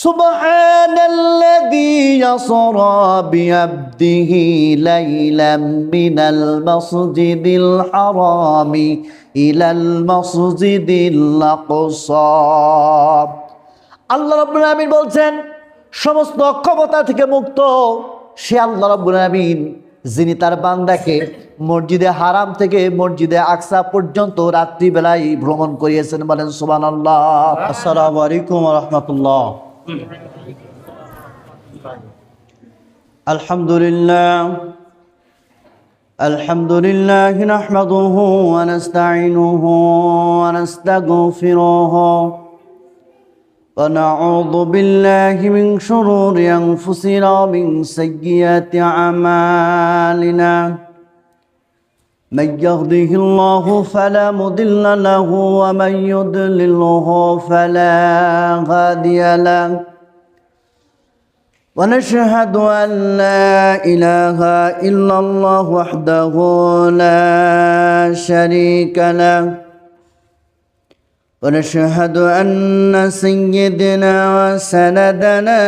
সুবহানাল্লাযী ইয়াসরা বিআবদিহি লাইলাম মিনাল মাসজিদিল হারামি ইলাল মাসজিদিল আকসা। আল্লাহ রাব্বুল আলামিন বলছেন, সমস্ত অক্ষমতা থেকে মুক্ত সে আল্লাহ রাব্বুল আলামিন, যিনি তার বান্দাকে মসজিদে হারাম থেকে মসজিদে আকসা পর্যন্ত রাত্রিবেলায় ভ্রমণ করিয়েছেন। বলেন সুবহানাল্লাহ। আসসালামু আলাইকুম ওয়া রাহমাতুল্লাহ। আলহামদুলিল্লাহ নাহমাদুহু ওয়া নাস্তাঈনুহু ওয়া নাস্তাগফিরুহু ওয়া নাউযু বিল্লাহি মিন শুরুরি আনফুসিনা ওয়া মিন সাইয়্যাতি আমালিনা। من يهده الله فلا مضل له ومن يضلله فلا هادي له ونشهد أن لا إله إلا الله وحده لا شريك له ونشهد أن سيدنا وسندنا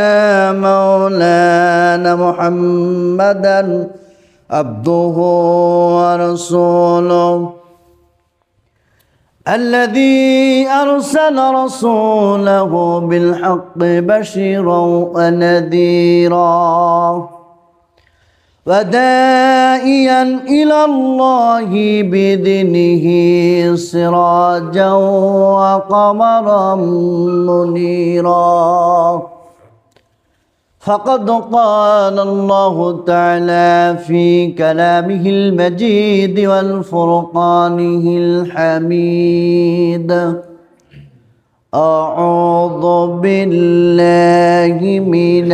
مولانا محمدا عبده ورسوله الذي أرسل رسوله بالحق بشيرا ونذيرا وداعيا إلى الله بإذنه سراجا وقمرا منيرا. فقد قال الله تعالى في كلامه المجيد والفرقانه الحميد: أعوذ بالله من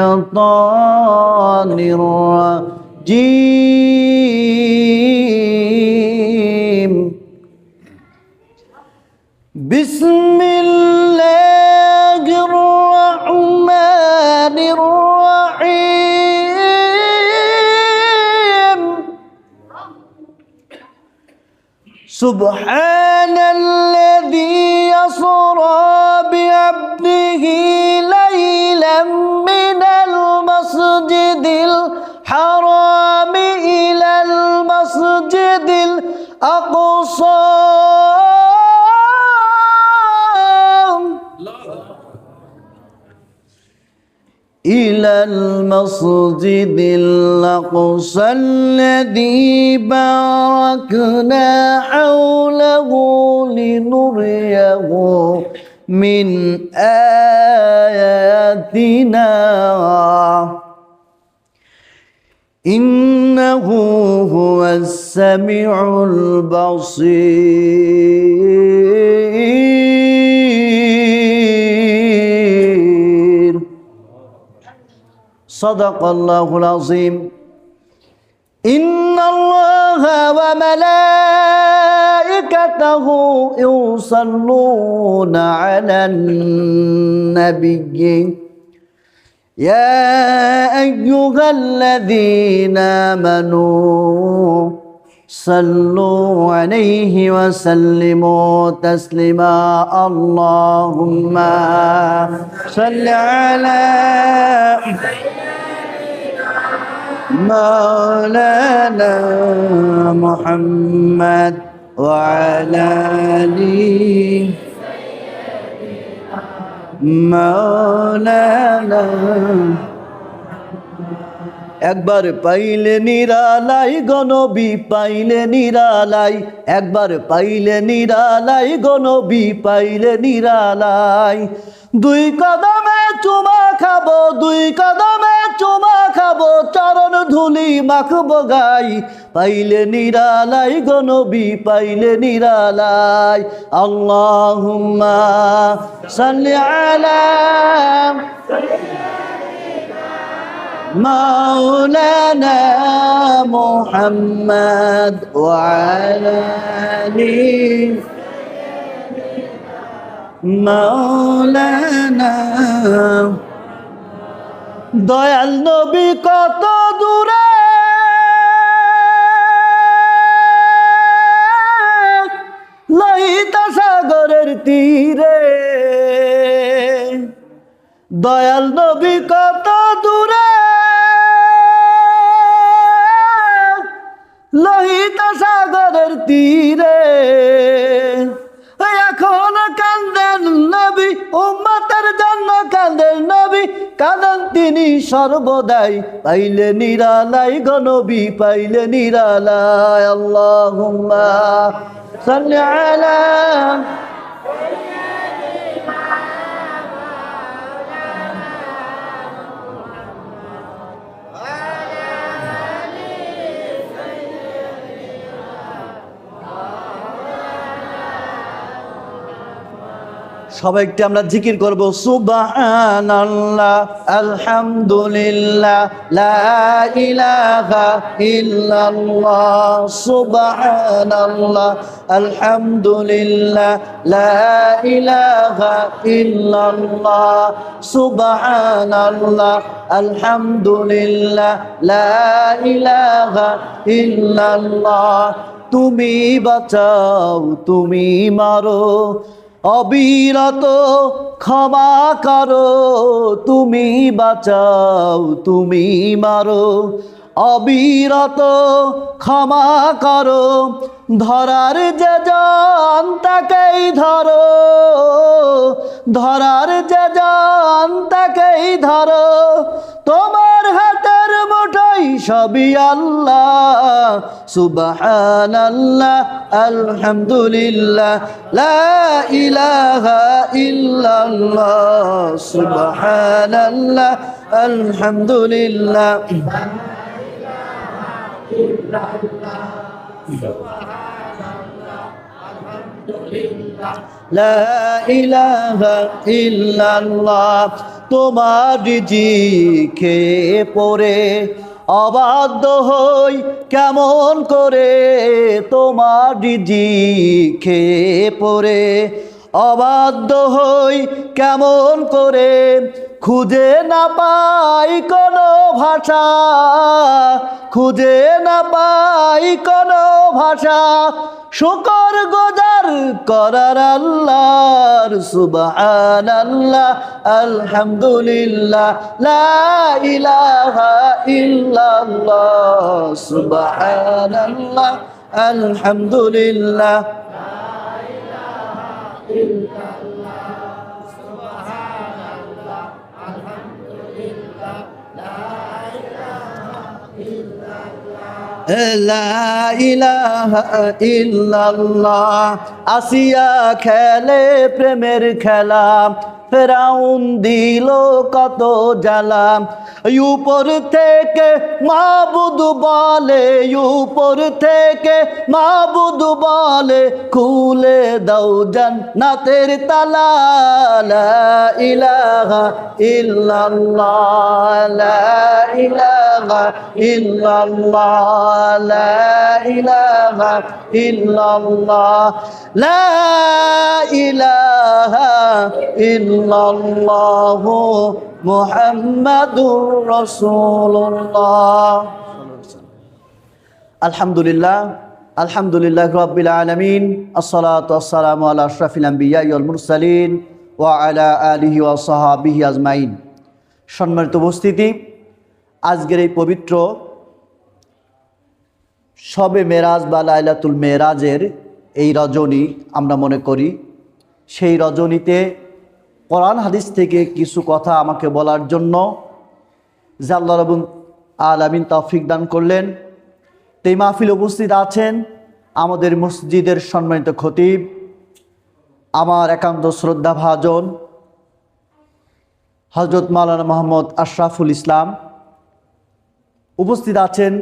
الشيطان الرجيم. بسم الله الرحمن الرحيم. سبحان الذي يسرى بعبده ليلا من المسجد الحرام إلى المسجد الأقصى الذي باركنا حوله لنريه من آياتنا إنه هو السميع البصير. صدق الله العظيم. إن الله وملائكته يصلون على النبي يا أيها الذين آمنوا صلوا عليه وسلموا تسليما. اللهم صل على مولانا محمد وعلى آله مولانا. একবার পাইলে নিরালাই গনবী পাইলে নিরালাই, একবার পাইলে নিরালাই গনবী পাইলে নিরালাই। দুই কদমে চুমা খাবো, দুই কদমে চুমা খাবো, চরণ ধুলি মাখবো গাই। পাইলে নিরালাই গনবী পাইলে নিরালাই। আল্লাহুম্মা সাল্লি আলা مولانا محمد وعلى آله مولانا. দয়াল নবী কত দূরে লোহিত সাগরের তীরে, দয়াল নবী কত দূরে, লোহিত সাগরের তীরে, এখন কান্দেন নবী, উম্মতের জন্য কান্দেন নবী, কাঁদেন তিনি সর্বদাই, পাইলে নিরালাই গো নবী, পাইলে নিরালাই। আল্লাহুম্মা সাল্লি আলা সবাইকে আমরা জিকির করব সুবহানাল্লাহ আলহামদুলিল্লাহ লা ইলাহা ইল্লাল্লাহ সুবহানাল্লাহ আলহামদুলিল্লাহ লা ইলাহা ইল্লাল্লাহ সুবহানাল্লাহ আলহামদুলিল্লাহ লা ইলাহা ইল্লাল্লাহ। তুমি বাঁচাও তুমি মারো, অবিরত ক্ষমা করো, তুমি বাঁচাও তুমি মারো, অবিরত ক্ষমা করো, ধরার যে জন তাকেই ধরো, ধরার যে জন তাকেই ধরো, তোমার হাতের মুঠোয় সবই আল্লাহ। সুবহানাল্লাহ আলহামদুলিল্লাহ লা ইলাহা ইল্লাল্লাহ সুবহানাল্লাহ আলহামদুলিল্লাহ লা ইলাহা ইল্লাল্লাহ। তোমার রিজিকে পড়ে অবাধ্য হই কেমন করে, তোমার রিজিকে পড়ে অবাধ্য হই কেমন করে, খুঁজে না পাই কোনো ভাষা, খুঁজে না পাই কোনো ভাষা, শুকর গুজার করার আল্লাহর। সুবহানাল্লাহ আলহামদুলিল্লাহ লা ইলাহা ইল্লাল্লাহ সুবহানাল্লাহ আলহামদুলিল্লাহ লা ইলাহা ইল্লাল্লাহ। আসিয়া খেলে প্রেমের খেলা, ফেরাউন দিল কত জ্বালা, উপর থেকে মাবুদ বলে, উপর থেকে মাবুদ বলে, খুলে দাও জান্নাতের তালা। লা ইলাহা ইল্লাল্লাহ লা ইলাহা ইল্লাল্লাহ লা ইলাহা ইল্লাল্লাহ লা ইলাহা ইল্লাল্লাহু মুহাম্মাদুর রাসূলুল্লাহ। আলহামদুলিল্লাহ আলহামদুলিল্লাহ রাব্বিল আলামিন, আসসালাতু ওয়াসসালামু আলা আশরাফিল আম্বিয়া ওয়াল মুরসালিন ওয়া আলা আলিহি ওয়া সাহাবিহি আজমাইন। সম্মানিত উপস্থিতি, আজকের এই পবিত্র শবে মেরাজ বা লাইলাতুল মেরাজের এই রজনী আমরা মনে করি, সেই রজনীতে কোরআন হাদিস থেকে কিছু কথা আমাকে বলার জন্য যে আল্লাহ রাব্বুল আলামিন তৌফিক দান করলেন। এই মাহফিলে উপস্থিত আছেন আমাদের মসজিদের সম্মানিত খতিব, আমার একান্ত শ্রদ্ধাভাজন হযরত মাওলানা মোহাম্মদ আশরাফুল ইসলাম, উপস্থিত আছেন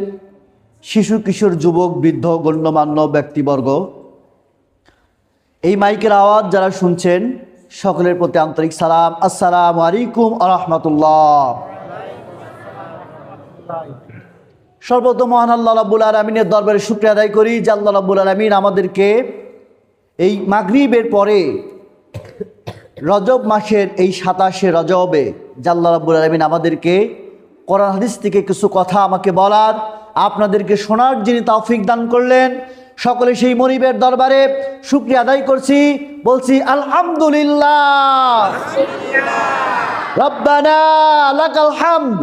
শিশু কিশোর যুবক বৃদ্ধ গণ্যমান্য ব্যক্তিবর্গ। এই মাইকের আওয়াজ যারা শুনছেন সকলের প্রতি আন্তরিক সালাম, আসসালামু আলাইকুম ওয়া রাহমাতুল্লাহ। সর্বপ্রথম মহান আল্লাহ রাব্বুল আলামিনের দরবারে শুকরিয়া আদায় করি যে আল্লাহ রাব্বুল আলামিন আমাদেরকে এই মাগরিবের পরে রজব মাসের এই 27শে রজবে যে আল্লাহ রাব্বুল আলামিন আমাদেরকে কোরআন হাদিস থেকে কিছু কথা আমাকে বলার, আপনাদেরকে শোনার যিনি তৌফিক দান করলেন, সকলে সেই মনিবের দরবারে শুকরিয়া আদায় করছি, বলছি আলহামদুলিল্লাহ রব্বানা লাকাল হামদ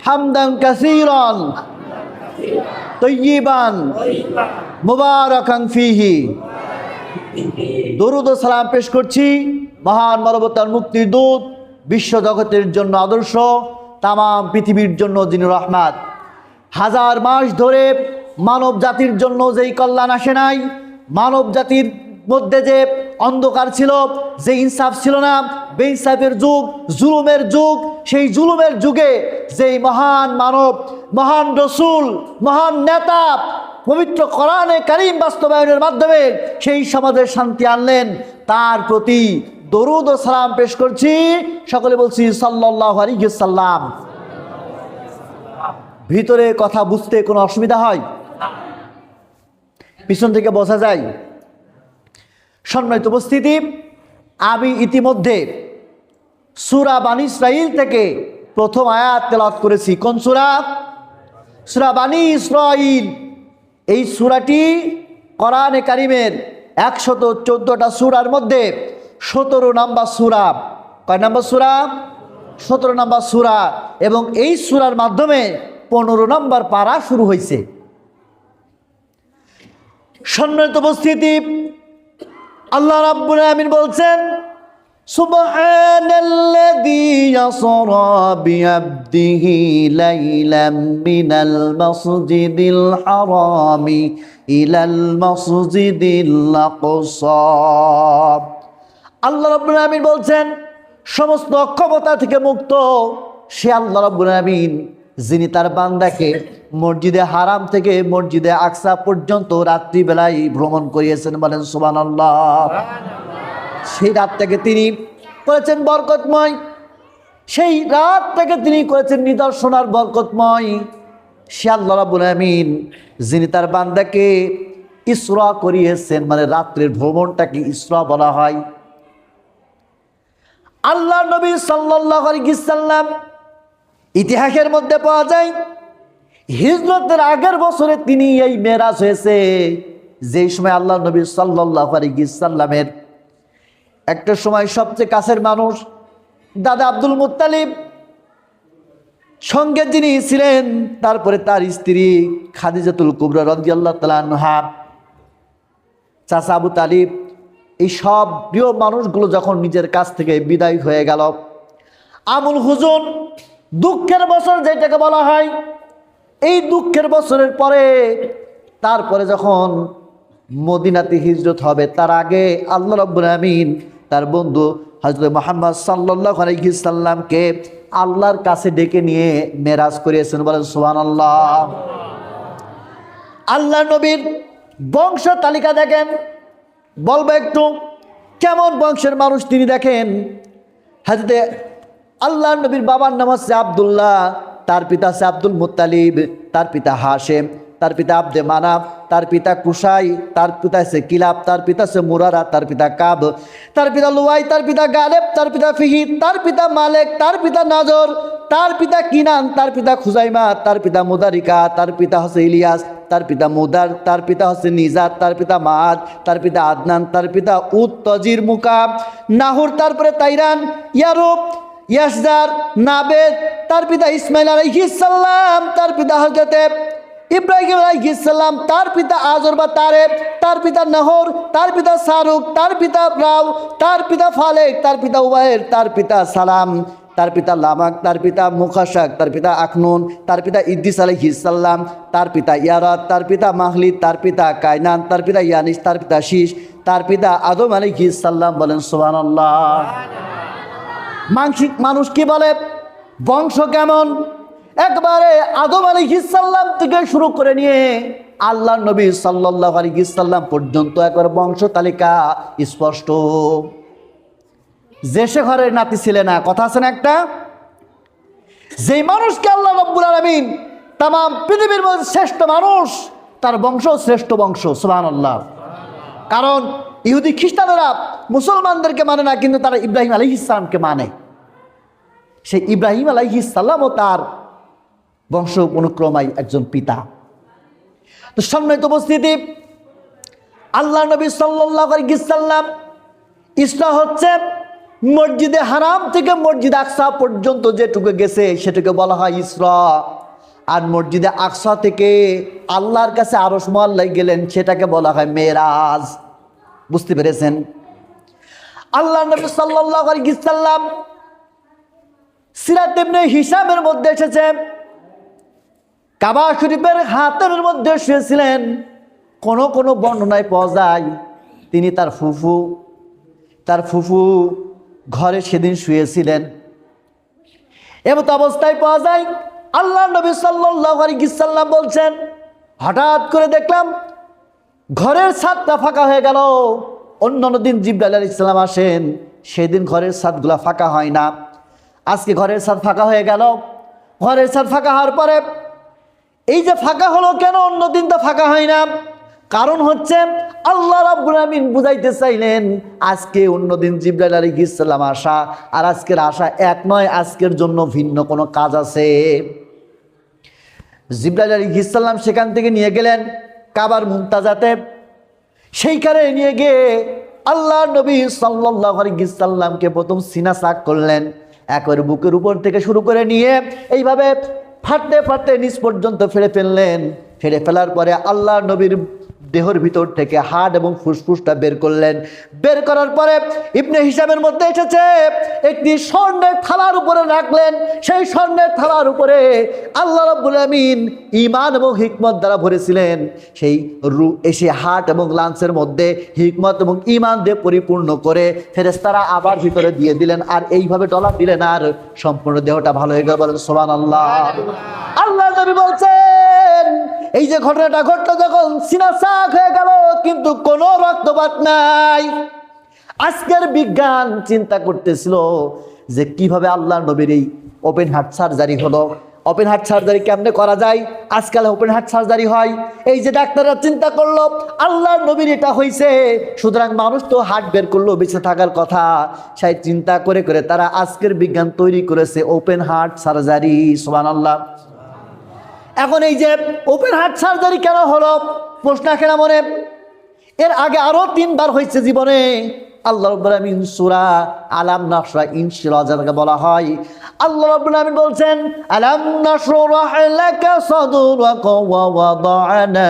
হামদান কাসীরান তাইয়িবান মুবারাকান ফীহি। দরুদ ও সালাম পেশ করছি মহান মানবতার মুক্তির দূত, বিশ্ব জগতের জন্য আদর্শ, তাম পৃথিবীর জন্য যিনি রহমত। হাজার মাস ধরে মানব জাতির জন্য যেই কল্যাণ আসে নাই, মানব জাতির মধ্যে যে অন্ধকার ছিল, যে ইনসাফ ছিল না, বেইনসাফের যুগ, জুলুমের যুগ, সেই জুলুমের যুগে যেই মহান মানব, মহান রসুল, মহান নেতা পবিত্র কোরআনে কারীম বাস্তবায়নের মাধ্যমে সেই সমাজে শান্তি আনলেন, তার প্রতি দরুদ ও সালাম পেশ করছি। সকলে বলছি সাল্লাল্লাহু আলাইহি ওয়াসাল্লাম। ভিতরে কথা বুঝতে কোনো অসুবিধা হয়? পিছন থেকে বোঝা যায়? সম্মানিত উপস্থিতি, আমি ইতিমধ্যে সূরা বানী ইসরাঈল থেকে প্রথম আয়াত তেলাওয়াত করেছি। কোন সূরা? সূরা বানী ইসরাঈল। এই সূরাটি কোরআনে কারীমের 114টা সূরার মধ্যে 17 নম্বর সূরা। কয় নম্বর সূরা? 17 নম্বর সূরা। এবং এই সূরার মাধ্যমে 15 নম্বর পারা শুরু হয়েছে। সম্মানিত উপস্থিতি, আল্লাহ রাব্বুল আলামিন বলছেন, সুবহানাল্লাযী ইয়াসরা বিআবদিহি লাইলাম মিনাল মাসজিদিল হারামি ইলাল মাসজিদিল আকসা। আল্লাহ রাব্বুল আলামিন বলছেন, সমস্ত অক্ষমতা থেকে মুক্ত সে আল্লাহ রাব্বুল আলামিন, যিনি তার বান্দাকে মসজিদে হারাম থেকে মসজিদে আকসা পর্যন্ত রাত্রিবেলায় ভ্রমণ করিয়েছেন। বলেন সুবহানাল্লাহ। সেই রাতটাকে তিনি করেছেন বরকতময়, সেই রাতটাকে তিনি করেছেন নিদর্শন আর বরকতময়। সে আল্লাহ রাব্বুল আলামিন, যিনি তার বান্দাকে ইসরা করিয়েছেন, মানে রাত্রের ভ্রমণটাকে ইসরা বলা হয়। আল্লাহ নবী সাল্লাল্লাহু আলাইহি ওয়াসাল্লাম ইতিহাসের মধ্যে পাওয়া যায়, হিজরতের আগের বছরে তিনি এই মেরাজ হয়েছে। যেই সময় আল্লাহ নবী সাল্লাল্লাহু আলাইহি ওয়াসাল্লামের একটা সময় সবচেয়ে কাছের মানুষ দাদা আব্দুল মুত্তালিব, সঙ্গে যিনি ছিলেন, তারপরে তার স্ত্রী খাদিজাতুল কুবরা রাদিয়াল্লাহু তাআলা আনহা, চাচা আবু তালিব, এই সব প্রিয় মানুষগুলো যখন নিজের কাছ থেকে বিদায় হয়ে গেল, আমুল হুজুন, দুঃখের বছর যেটাকে বলা হয়, এই দুঃখের বছরের পরে তারপরে যখন মদিনাতে হিজরত হবে, তার আগে আল্লাহ রাব্বুল আলামিন তার বন্ধু হযরত মুহাম্মদ সাল্লাল্লাহু আলাইহি সাল্লামকে আল্লাহর কাছে ডেকে নিয়ে মেরাজ করিয়েছেন। বলেন সুবহানাল্লাহ। আল্লাহ নবীর বংশ তালিকা দেখেন, বলবো একটু কেমন বংশের মানুষ তিনি। দেখেন, হযরত আল্লাহ নবীর বাবার নাম হচ্ছে আব্দুল্লাহ, তার পিতা হচ্ছে আব্দুল মুত্তালিব, তার পিতা হাশেম, তার পিতা আব্দে মানাফ, তার পিতা কুসাই, তার পিতা হচ্ছে কিলাব, তার পিতা হচ্ছে মুরারা, তার পিতা কাব, তার পিতা লুয়াই, তার পিতা গালেব, তার পিতা ফিহিদ, তার পিতা মালেক, তার পিতা নাজর, তার পিতা কিনান, তার পিতা খুজাইমা, তার পিতা মুদারিকা, তার পিতা হচ্ছে ইলিয়াস, তার পিতা মুদার, তার পিতা হচ্ছে নিজাত, তার পিতা মাদ, তার পিতা আদনান, তার পিতা উত তজির মুকাব, নাহুর, তারপরে তাইরান, ইয়ারুব, ইয়াসজার, নাবেদ, তার পিতা ইসমাইল আলাইহিস সালাম, তার পিতা হযরতে ইব্রাহিম আলাইহিস সালাম, তার পিতা আজর বা তারেব, তার পিতা নহর, তার পিতা সারুক, তার পিতা রাও, তার পিতা ফালেক, তার পিতা উবায়ের, তার পিতা সালাম, তার পিতা লামাক, তার পিতা মুখাশাক, তার পিতা আখনুন, তার পিতা ইদ্রিস আলাইহিস সালাম, তার পিতা ইয়ারাত, তার পিতা মাহলিদ, তার পিতা কায়নান, তার পিতা ইয়ানিস, তার পিতা শীষ, তার পিতা আদম আলাইহিস সালাম। বলেন সুবহানাল্লাহ। মানসিক মানুষ কি বলে, বংশ কেমন, একবারে আদম আলাইহিস সালাম থেকে শুরু করে নিয়ে আল্লাহ নবী সাল্লাল্লাহু আলাইহি সাল্লাম পর্যন্ত একবার বংশ তালিকা স্পষ্ট। যে সে ঘরের নাতি ছিলে না, কথা আছে না একটা। যেই মানুষকে আল্লাহ রাব্বুল আলামিন তাম পৃথিবীর মধ্যে শ্রেষ্ঠ মানুষ, তার বংশ শ্রেষ্ঠ বংশ। সুবহানাল্লাহ। কারণ ইহুদি খ্রিস্টানেরা মুসলমানদেরকে মানে না, কিন্তু তারা ইব্রাহিম আলাইহিস সালামকে মানে। সেই ইব্রাহিম আলাইহিস সালাম ও তার বংশ অনুক্রমায় একজন পিতা। তো সম্মানিত উপস্থিতি, আল্লাহ নবী সাল্লাল্লাহু আলাইহি সাল্লাম ইসরা হচ্ছে মসজিদে হারাম থেকে মসজিদ আকসা পর্যন্ত যেটুকু গেছে সেটুকু বলা হয় ইসরা, আর মসজিদে আকসা থেকে আল্লাহর কাছে আরশ মোয়াল্লায় গেলেন সেটাকে বলা হয় মেরাজ। বুঝতে পেরেছেন? আল্লাহ নবী সাল্লাল্লাহু আলাইহি ওয়াসাল্লাম সিরাত ইবনে হিশামের মধ্যে এসেছে, কাবা শরীফের হাতের মধ্যে শুয়েছিলেন। কোন কোন বর্ণনায় পাওয়া যায় তিনি তার ফুফু ঘরে সেদিন শুয়েছিলেন। এমত অবস্থায় পাওয়া যায় আল্লাহ নবী সাল্লাল্লাহু আলাইহি ওয়াসাল্লাম বলছেন, হঠাৎ করে দেখলাম ঘরের ছাদটা ফাঁকা হয়ে গেল। অন্যান্য দিন জিবরাইল আলাইহিস সালাম আসেন, সেদিন ঘরের ছাদগুলা ফাঁকা হয় না। আজকে ঘরের ছাদ ফাঁকা হয়ে গেল। ঘরের ছাদ ফাঁকা হওয়ার পরে এই যে ফাঁকা হলো কেন, অন্যদিন তো ফাঁকা হয় না? কারণ হচ্ছে আল্লাহ রাব্বুল আমিন বুঝাইতে চাইলেন আজকে অন্যদিন জিবরাইল আলাইহিস সালাম আসা আর আজকের আসা এক নয়, আজকের জন্য ভিন্ন কোনো কাজ আছে। জিবরাইল আলাইহিস সালাম সেখান থেকে নিয়ে গেলেন কাবার মুনতাজাতে। সেইখানে নিয়ে গিয়ে আল্লাহ নবী সাল্লাল্লাহু আলাইহি ওয়াসাল্লামকে প্রথম সিনা চাক করলেন, একবারে বুকের উপর থেকে শুরু করে নিয়ে এইভাবে ফাটতে ফাটতে নিচ পর্যন্ত ফেলে ফেললেন। ফেলে ফেলার পরে আল্লাহ নবীর দেহের ভিতর থেকে হাড় এবং ফুসফুসটা বের করলেন। বের করার পরে ইবনে হিশামের মধ্যে এসেছে একটি স্বর্ণের থালার উপরে রাখলেন। সেই স্বর্ণের থালার উপরে আল্লাহ রাব্বুল আমিন ঈমান এবং হিকমত দ্বারা ভরেছিলেন। সেই এসে হাট এবং লাঞ্চের মধ্যে হিকমত এবং ঈমান দিয়ে পরিপূর্ণ করে ফেরেশতারা আবার ভিতরে দিয়ে দিলেন। আর এইভাবে ডলা দিলেন আর সম্পূর্ণ দেহটা ভালো হয়ে গেল। বলেন সুবহানাল্লাহ। আল্লাহ নবী বলছেন এই যে ঘটনাটা ঘটলো, যখন সিনা চাক হয়ে গেল কিন্তু কোনো রক্তপাত নাই। আজকের বিজ্ঞান চিন্তা করতেছিল যে কিভাবে আল্লাহ নবীর এই ওপেন হার্ট সার্জারি হলো। ওপেন হার্ট সার্জারি কেমনে করা যায়? আজকাল ওপেন হার্ট সার্জারি হয়। এই যে ডাক্তাররা চিন্তা করলো আল্লাহ নবীর এটা হয়েছে, সুতরাং মানুষ তো হার্ট বের করলো, বেঁচে থাকার কথা। সেই চিন্তা করে করে তারা আজকের বিজ্ঞান তৈরি করেছে ওপেন হার্ট সার্জারি। সুবহানাল্লাহ। এখন এই যে ওপেন হার্ট সার্জারি কেন হলো প্রশ্ন আসে না মনে? এর আগে আরো 3 বার হয়েছে জীবনে। আল্লাহ রাব্বুল আমিন সূরা আলাম নাশরা ইনশিরাজকে বলা হয়, আল্লাহ রাব্বুল আমিন বলছেন আলাম নাশরাহ লাকা সাদরাকা ওয়া ওয়াদানা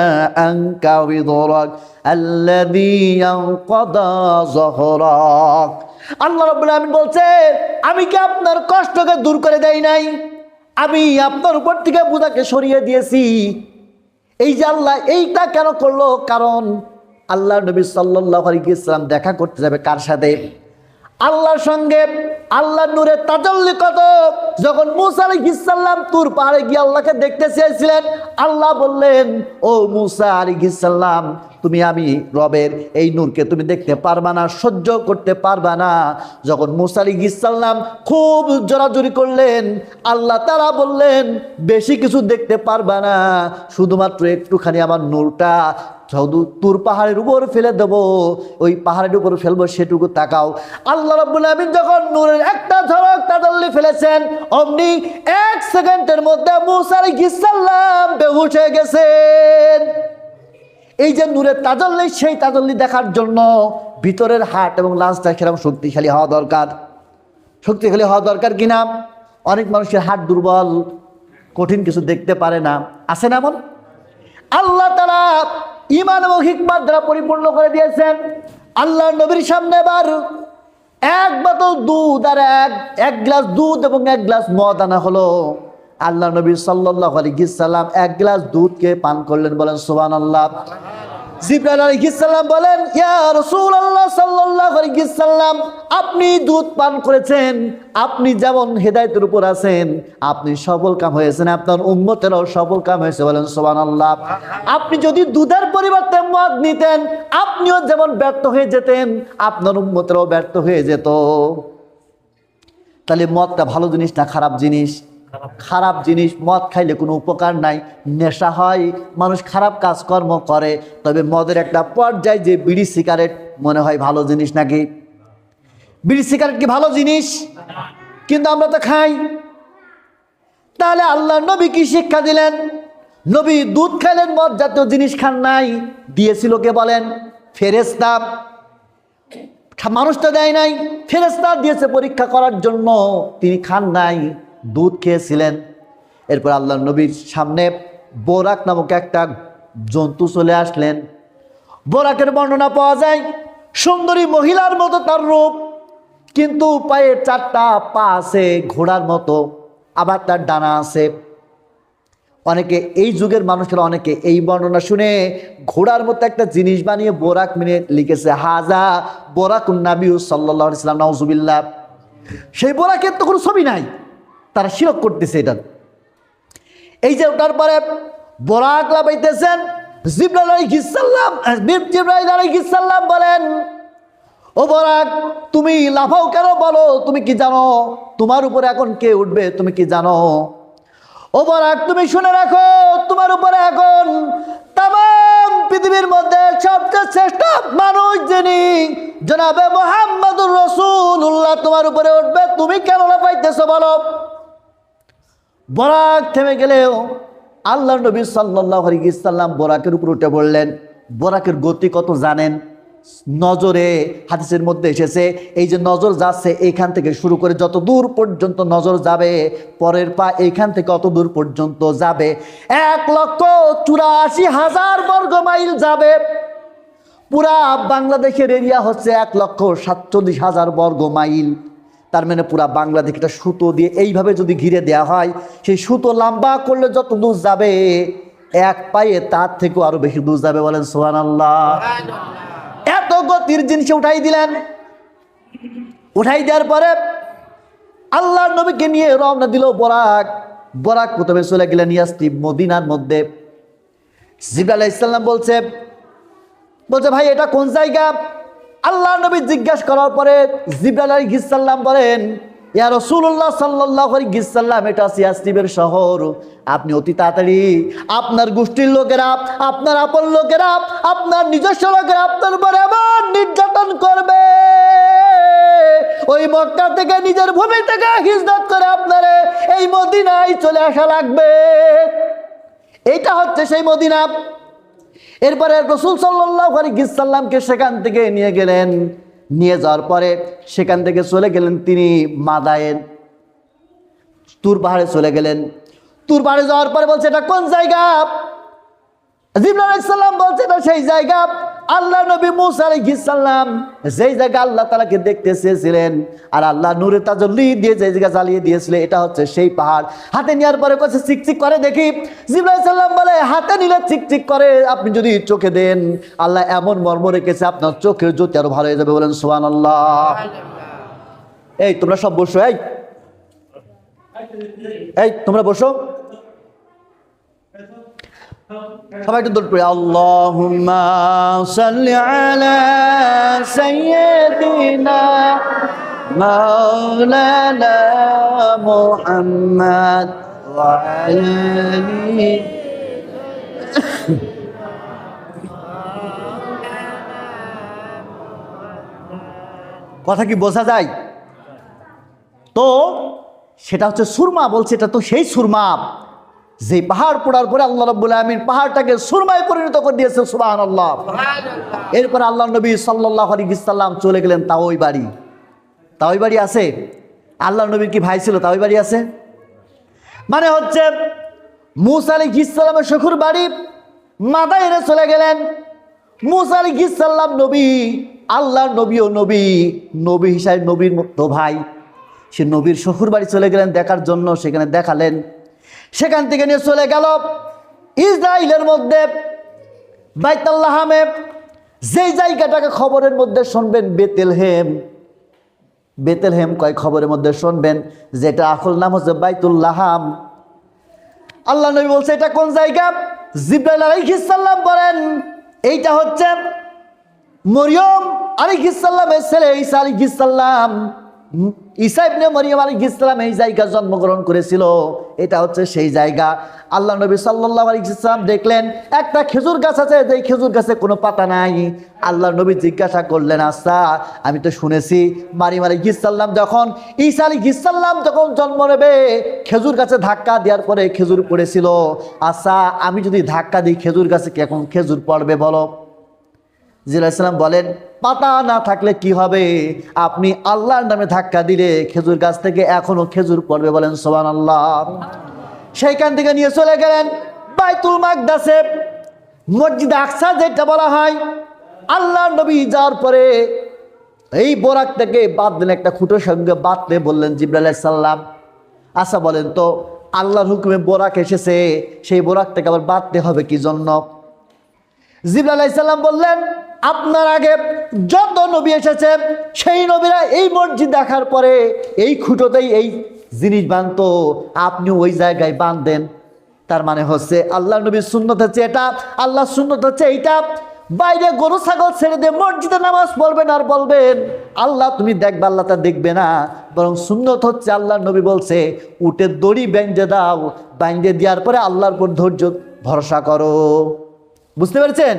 আনকা ওয়িদরাক আল্লাযী ইয়ানকাদা যহরাক। আল্লাহ রাব্বুল আমিন বলছেন আমি কি আপনার কষ্টকে দূর করে দেই নাই? আমি আপনার উপর থেকে বোঝাকে সরিয়ে দিয়েছি। এই যে আল্লাহ এইটা কেন করলো? কারণ আল্লাহ নবী সাল্লাল্লাহু আলাইহি ওয়াসাল্লাম দেখা করতে যাবে কার সাথে? আল্লাহর সঙ্গে। আল্লাহর নূরের তাজাল্লি কত! যখন মূসা আলাইহিস সালাম তুর পাহাড়ে গিয়ে আল্লাহকে দেখতে চেয়েছিলেন, আল্লাহ বললেন ও মূসা আলাইহিস সালাম, তুমি আমি রবের এই নূরকে তুমি দেখতে পারবা না, সহ্য করতে পারবা না। যখন মূসা আলাইহিস সালাম খুব জোরাজুরি করলেন, আল্লাহ তাআলা বললেন বেশি কিছু দেখতে পারবা না, শুধুমাত্র একটুখানি আমার নূরটা তুর পাহাড়ের উপর ফেলে দেব, ওই পাহাড়ের উপর ফেলবো, সেটুকু তাকাও। আল্লাহ রাব্বুল আমিন যখন নূরের একটা ঝলক তাজাল্লি ফেলেছেন, অমনি 1 সেকেন্ডের মধ্যে মূসা আলাইহিস সালাম বেহুশ হয়ে গেছেন। এই যে নূরের তাজাল্লি, সেই তাজাল্লি দেখার জন্য ভিতরের হার্ট এবং লাঞ্চটা সেরকম শক্তিশালী হওয়া দরকার। শক্তিশালী হওয়া দরকার কিনা? অনেক মানুষের হার্ট দুর্বল, কঠিন কিছু দেখতে পারে না, আছে না? এমন আল্লাহ তাআলা ঈমান এবং হিকমত দ্বারা পরিপূর্ণ করে দিয়েছেন। আল্লাহ নবীর সামনে এবার 1 বোতল দুধ আর এক গ্লাস দুধ এবং 1 গ্লাস মদ আনা হলো। আল্লাহ নবী সাল্লাল্লাহু আলাইহি ওয়াসাল্লাম 1 গ্লাস দুধকে পান করলেন। বলেন সুবহানাল্লাহ। জিবরাইল আলাইহিস সালাম বলেন ইয়া রাসূলুল্লাহ সাল্লাল্লাহু আলাইহি ওয়াসাল্লাম, আপনি দুধ পান করেছেন, আপনি যেমন হেদায়েতের উপর আছেন, আপনি সফল কাম হয়েছেন, আপনার উম্মতেরও সফল কাম হয়েছে। বলেন সুবহানাল্লাহ। আপনি যদি দুধের পরিবর্তে মদ নিতেন, আপনিও যেমন ব্যর্থ হয়ে যেতেন, আপনার উম্মতেরও ব্যর্থ হয়ে যেত। তাহলে মদটা ভালো জিনিস না খারাপ জিনিস? খারাপ জিনিস। মদ খাইলে কোনো উপকার নাই, নেশা হয়, মানুষ খারাপ কাজকর্ম করে। তবে মদের একটা পর্যায়ে যে বিড়ি সিগারেট মনে হয় ভালো জিনিস নাকি? বিড়ি সিগারেট কি ভালো জিনিস? কিন্তু আমরা তো খাই। তাহলে আল্লাহ নবী কি শিক্ষা দিলেন? নবী দুধ খাইলেন, মদ জাতীয় জিনিস খান নাই। দিয়েছিল কে বলেন? ফেরেশতা। মানুষটা দেয় নাই, ফেরেশতা দিয়েছে পরীক্ষা করার জন্য, তিনি খান নাই, দুধ খেয়েছিলেন। এরপর আল্লাহ নবীর সামনে বোরাক নামক একটা জন্তু চলে আসলেন। বোরাকের বর্ণনা পাওয়া যায়, সুন্দরী মহিলার মতো তার রূপ, কিন্তু পায়ে 4টা পা আছে ঘোড়ার মতো, আবার তার ডানা আছে। অনেকে এই যুগের মানুষেরা অনেকে এই বর্ণনা শুনে ঘোড়ার মতো একটা জিনিস বানিয়ে বোরাক মিনে লিখেছে হাজা বোরাকুন নাবী সাল্লাল্লাহু আলাইহি ওয়াসাল্লাম, নাউজুবিল্লাহ। সেই বোরাকের তো কোনো ছবি নাই, তারা শিরক করতেছে এটা। এই যে ওটার পরে বোরাক লাফাইতেছেন, জিবরাইল আলাইহিস সালাম বলেন, ও বোরাক তুমি লাফাও কেন, বলো তুমি কি জানো তোমার উপরে এখন কে উঠবে, তুমি কি জানো? ও বোরাক তুমি শুনে রাখো, তোমার উপরে এখন তামাম পৃথিবীর মধ্যে সবচেয়ে শ্রেষ্ঠ মানুষ যিনি জনাবে মুহাম্মদুর রাসূলুল্লাহ তোমার উপরে উঠবে, তুমি কেন লাফাইতেছো বলো? বোরাক থেমে গেলেও আল্লাহ নবী সাল্লাল্লাহু আলাইহি ওয়াসাল্লাম বোরাকের উপর উঠে পড়লেন। বোরাকের গতি কত জানেন? নজরে, হাদিসের মধ্যে এসেছে এই যে নজর যাচ্ছে এইখান থেকে শুরু করে যত দূর পর্যন্ত নজর যাবে, পরের পা এইখান থেকে অত দূর পর্যন্ত যাবে, 1,84,000 বর্গ মাইল যাবে। পুরা বাংলাদেশের এরিয়া হচ্ছে 1,47,000 বর্গ মাইল। তার মানে পুরা বাংলাদেশটা সুতো দিয়ে এইভাবে যদি ঘিরে দেওয়া হয়, সেই সুতো লম্বা করলে যত দূর যাবে, এক পায়ে তার থেকেও আরো বেশি দূর যাবে। বলেন সুবহানাল্লাহ। এত গতির জিনিস উঠাই দিলেন। উঠাই দেওয়ার পরে আল্লাহর নবীকে নিয়ে রওনা দিল বোরাক। বোরাক প্রথমে চলে গেলেন ইয়াসরিব মদিনার মধ্যে। জিবরাইল আলাইহিস সালাম বলছে ভাই এটা কোন জায়গা? আল্লাহর নবী জিজ্ঞাসা করার পরে জিবরাইল আলাইহিস সালাম বলেন, ইয়া রাসূলুল্লাহ সাল্লাল্লাহু আলাইহি ওয়াসাল্লাম, এটা ইয়াসরিবের শহর। আপনি অতি তাড়াতাড়ি আপনার গোষ্ঠীর লোকেরা, আপনার আপন লোকেরা, আপনার নিজস্ব লোকেরা আপনার উপরে এমন নির্যাতন করবে, ওই মক্কা থেকে নিজের ভূমি থেকে হিজরত করে আপনারে এই মদিনায় চলে আসা লাগবে। এইটা হচ্ছে সেই মদিনা। এরপরে রাসূল সাল্লাল্লাহু আলাইহি ওয়াসাল্লামকে সেখান থেকে নিয়ে গেলেন। নিয়ে যাওয়ার পরে সেখান থেকে চলে গেলেন তিনি মাদায়েন, তুর পাহাড়ে চলে গেলেন। তুর পাহাড়ে যাওয়ার পরে বলছে এটা কোন জায়গা? জিবরাইল আলাইহিস সালাম বলছে এটা সেই জায়গা আল্লাহ নবী মূসা আলাইহিস সালাম যেই জায়গা আল্লাহ তাআলাকে দেখতে চেয়েছিলেন আর আল্লাহ নূরে তাজাল্লি দিয়ে যে জায়গা জ্বালিয়ে দিয়েছিল, এটা হচ্ছে সেই পাহাড়। হাতে নেওয়ার পরে কাছে চিকচিক করে দেখি। জিবরাইল সাল্লাম বলে হাতে নিলে চিকচিক করে, আপনি যদি চোখে দেন আল্লাহ এমন মর্ম রেখেছে আপনার চোখের জ্যোতি আরো ভালো হয়ে যাবে। বলেন সুবহানাল্লাহ। এই তোমরা সব বসো, এই তোমরা বসো, সবাই একটু দৌড় পড়ে আল্লাহুম্মা সাল্লি আলা সাইয়্যিদিনা মাওলানা মুহাম্মদ ওয়া আলিহি। কথা কি বোঝা যায়? তো সেটা হচ্ছে সুরমা। বলছে এটা তো সেই সুরমা যে পাহাড় পোড়ার পরে আল্লাহ রাব্বুল আলামিন পাহাড়টাকে সুরমায় পরিণত করে দিয়েছে। সুবহানাল্লাহ। এরপর আল্লাহ নবী সাল্লাল্লাহু আলাইহি ওয়াসাল্লাম চলে গেলেন তাওই বাড়ি। তাওই বাড়ি আছে? আল্লাহ নবীর কি ভাই ছিল তাওই বাড়ি আছে? মানে হচ্ছে মূসা আলাইহিস সালামের শ্বশুর বাড়ি মাদায়েনে চলে গেলেন। মূসা আলাইহিস সালাম নবী, আল্লাহর নবীও নবী, নবী হিসাবে নবীর মতো ভাই, সে নবীর শ্বশুর বাড়ি চলে গেলেন দেখার জন্য। সেখানে দেখালেন। সেখান থেকে নিয়ে চলে গেল ইসরাইলের মধ্যে বাইতুল লাহামে, যেই জায়গাটাকে খবরের মধ্যে শুনবেন বেতেলহেম। বেতেলহেম কয় খবরের মধ্যে শুনবেন, যেটা আসল নাম হচ্ছে বাইতুল লাহাম। আল্লাহ নবী বলছে এটা কোন জায়গা? জিবরাইল আলাইহিস সালাম বলেন এইটা হচ্ছে মরিয়ম আলাইহিস সালামের ছেলে ঈসা আলাইহিস সালাম। ঈসা ইবনে মরিয়ম আলাইহিস সালাম এই জায়গায় জন্মগ্রহণ করেছিল, এটা হচ্ছে সেই জায়গা। আল্লাহ নবী সাল্লাল্লাহু আলাইহি ওয়াসাল্লাম দেখলেন একটা খেজুর গাছ আছে, যেই খেজুর গাছে কোনো পাতা নাই। আল্লাহ নবী জিজ্ঞাসা করলেন, আচ্ছা আমি তো শুনেছি মারিয়াম আলাইহিস সালাম যখন ঈসা আলাইহিস সালাম যখন জন্ম নেবে খেজুর গাছে ধাক্কা দেওয়ার পরে খেজুর পড়েছিল, আচ্ছা আমি যদি ধাক্কা দিই খেজুর গাছে কি এখন খেজুর পড়বে বলো? জিবরাইল আলাইহিস সালাম বলেন, পাতা না থাকলে কি হবে? আপনি আল্লাহর নামে ধাক্কা দিলে খেজুর গাছ থেকে এখনো খেজুর পড়বে। বলেন সুবহানাল্লাহ। সেইখান থেকে নিয়ে চলে গেলেন বাইতুল মাকদাসে, মসজিদ আকসা যেটা বলা হয়। আল্লাহর নবী যাওয়ার পরে এই বোরাক থেকে বাঁধলেন, একটা খুঁটোর সঙ্গে বাঁধতে বললেন জিবরাইল আলাইহিস সালাম, আচ্ছা বলেন তো, আল্লাহর হুকুমে বোরাক এসেছে, সেই বোরাকটাকে আবার বাঁধতে হবে কি জন্য? জিবরাইল আলাইহিস সালাম বললেন, আপনার আগে যত নবী এসেছে সেই নবীরা এই মসজিদ দেখার পরে এই খুঁটোতেই এই জিনিস বাঁধতো, আপনি ওই জায়গায় বাঁধেন। তার মানে হচ্ছে আল্লাহ নবীর সুন্নত হচ্ছে এটা, আল্লাহ সুন্নত হচ্ছে এইটা। বাইরে গরু ছাগল ছেড়ে দিয়ে মসজিদে নামাজ পড়বেন আর বলবেন আল্লাহ তুমি দেখবে, আল্লাহ তা দেখবে না। বরং সুন্নত হচ্ছে আল্লাহ নবী বলছে উটের দড়ি বেঁধে দাও, বেঁধে দেওয়ার পরে আল্লাহর উপর ধৈর্য ভরসা করো। বুঝতে পেরেছেন?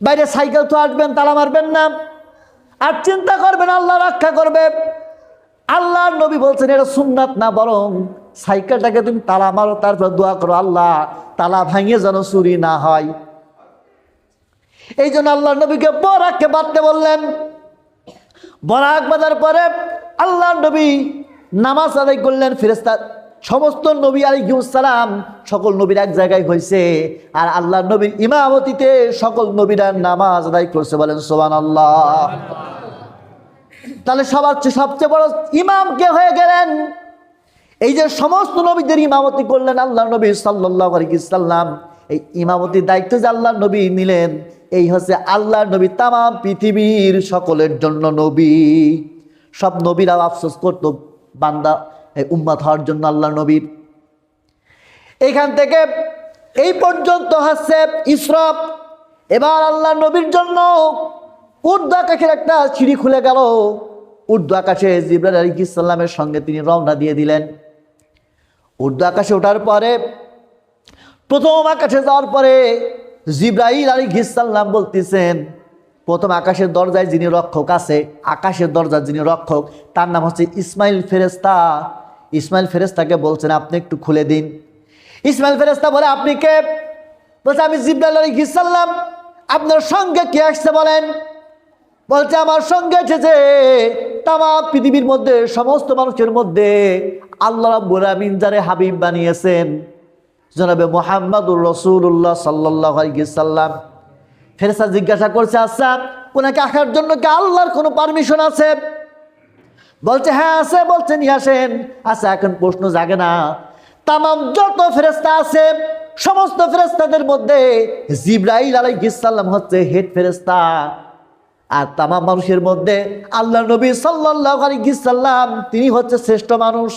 বাইরে সাইকেল তো আসবেন, তালা মারবেন না, আর চিন্তা করবেন আল্লাহ রক্ষা করবে। আল্লাহর নবী বলছেন এটা সুন্নাত না, বরং সাইকেলটাকে তুমি তালা মারো, তারপর দোয়া করো আল্লাহ তালা ভাঙিয়ে যেন চুরি না হয়। এই জন্য আল্লাহ নবীকে বরাককে বাঁধতে বললেন। বরাক বাঁধার পরে আল্লাহ নবী নামাজ আদায় করলেন। ফেরেশতা সমস্ত নবী আলাইহিস সালাম সকল নবীর এক জায়গায় হয়েছে, আর আল্লাহ নবীর ইমামতিতে সকল নবীরা নামাজ আদায় করছে। বলেন সুবহানাল্লাহ। তাহলে সবচেয়ে বড় ইমাম কে হয়ে গেলেন? এই যে সমস্ত নবীদের ইমামতি করলেন আল্লাহ নবী সাল্লাল্লাহু আলাইহি ওয়াসাল্লাম, এই ইমামতির দায়িত্ব যে আল্লাহ নবী নিলেন, এই হচ্ছে আল্লাহ নবী তামাম পৃথিবীর সকলের জন্য নবী। সব নবীরা আফসোস করতো বান্দা উম্মত হওয়ার জন্য আল্লাহ নবীর। এইখান থেকে এই পর্যন্ত হচ্ছে ইসরা। এবার আল্লাহ নবীর জন্য ঊর্ধ্ব আকাশের একটা সিঁড়ি খুলে গেল। ঊর্ধ্ব আকাশে জিবরাইল আলাইহিস সালামের সঙ্গে তিনি রওনা দিয়ে দিলেন। ঊর্ধ্ব আকাশে ওঠার পরে, প্রথম আকাশে যাওয়ার পরে জিবরাইল আলাইহিস সালাম বলতেছেন, প্রথম আকাশের দরজায় যিনি রক্ষক আছে, আকাশের দরজার যিনি রক্ষক, তার নাম হচ্ছে ইসমাইল ফেরেশতা। ইসমাইল ফেরেশতাকে বলছেন আপনি একটু খুলে দিন। ইসমাইল ফেরেশতা বলে আপনি কে? বলছে আমি জিবরাইল আলাইহিস সালাম। আপনার সঙ্গে কে আসছে বলেন? বলছে আমার সঙ্গে এসেছে তামাম পৃথিবীর মধ্যে সমস্ত মানুষের মধ্যে আল্লাহ রাব্বুল আমিন যারে হাবিব বানিয়েছেন, জনাবে মুহাম্মদুর রাসূলুল্লাহ সাল্লাল্লাহু আলাইহি সাল্লাম। ফেরেশতা জিজ্ঞাসা করছে, আচ্ছা ওনাকে আসার জন্য কি আল্লাহর কোনো পারমিশন আছে? বলছে হ্যাঁ আছে। বলছে নিয়ে আসেন। আচ্ছা এখন প্রশ্ন জাগে না, তামাম যত ফেরেশতা আছে সমস্ত ফেরেশতাদের মধ্যে জিবরাইল আলাইহিস সালাম হচ্ছে হেড ফেরেশতা, আর তামাম মানুষের মধ্যে আল্লাহ নবী সাল্লাল্লাহু আলাইহি সাল্লাম তিনি হচ্ছে শ্রেষ্ঠ মানুষ।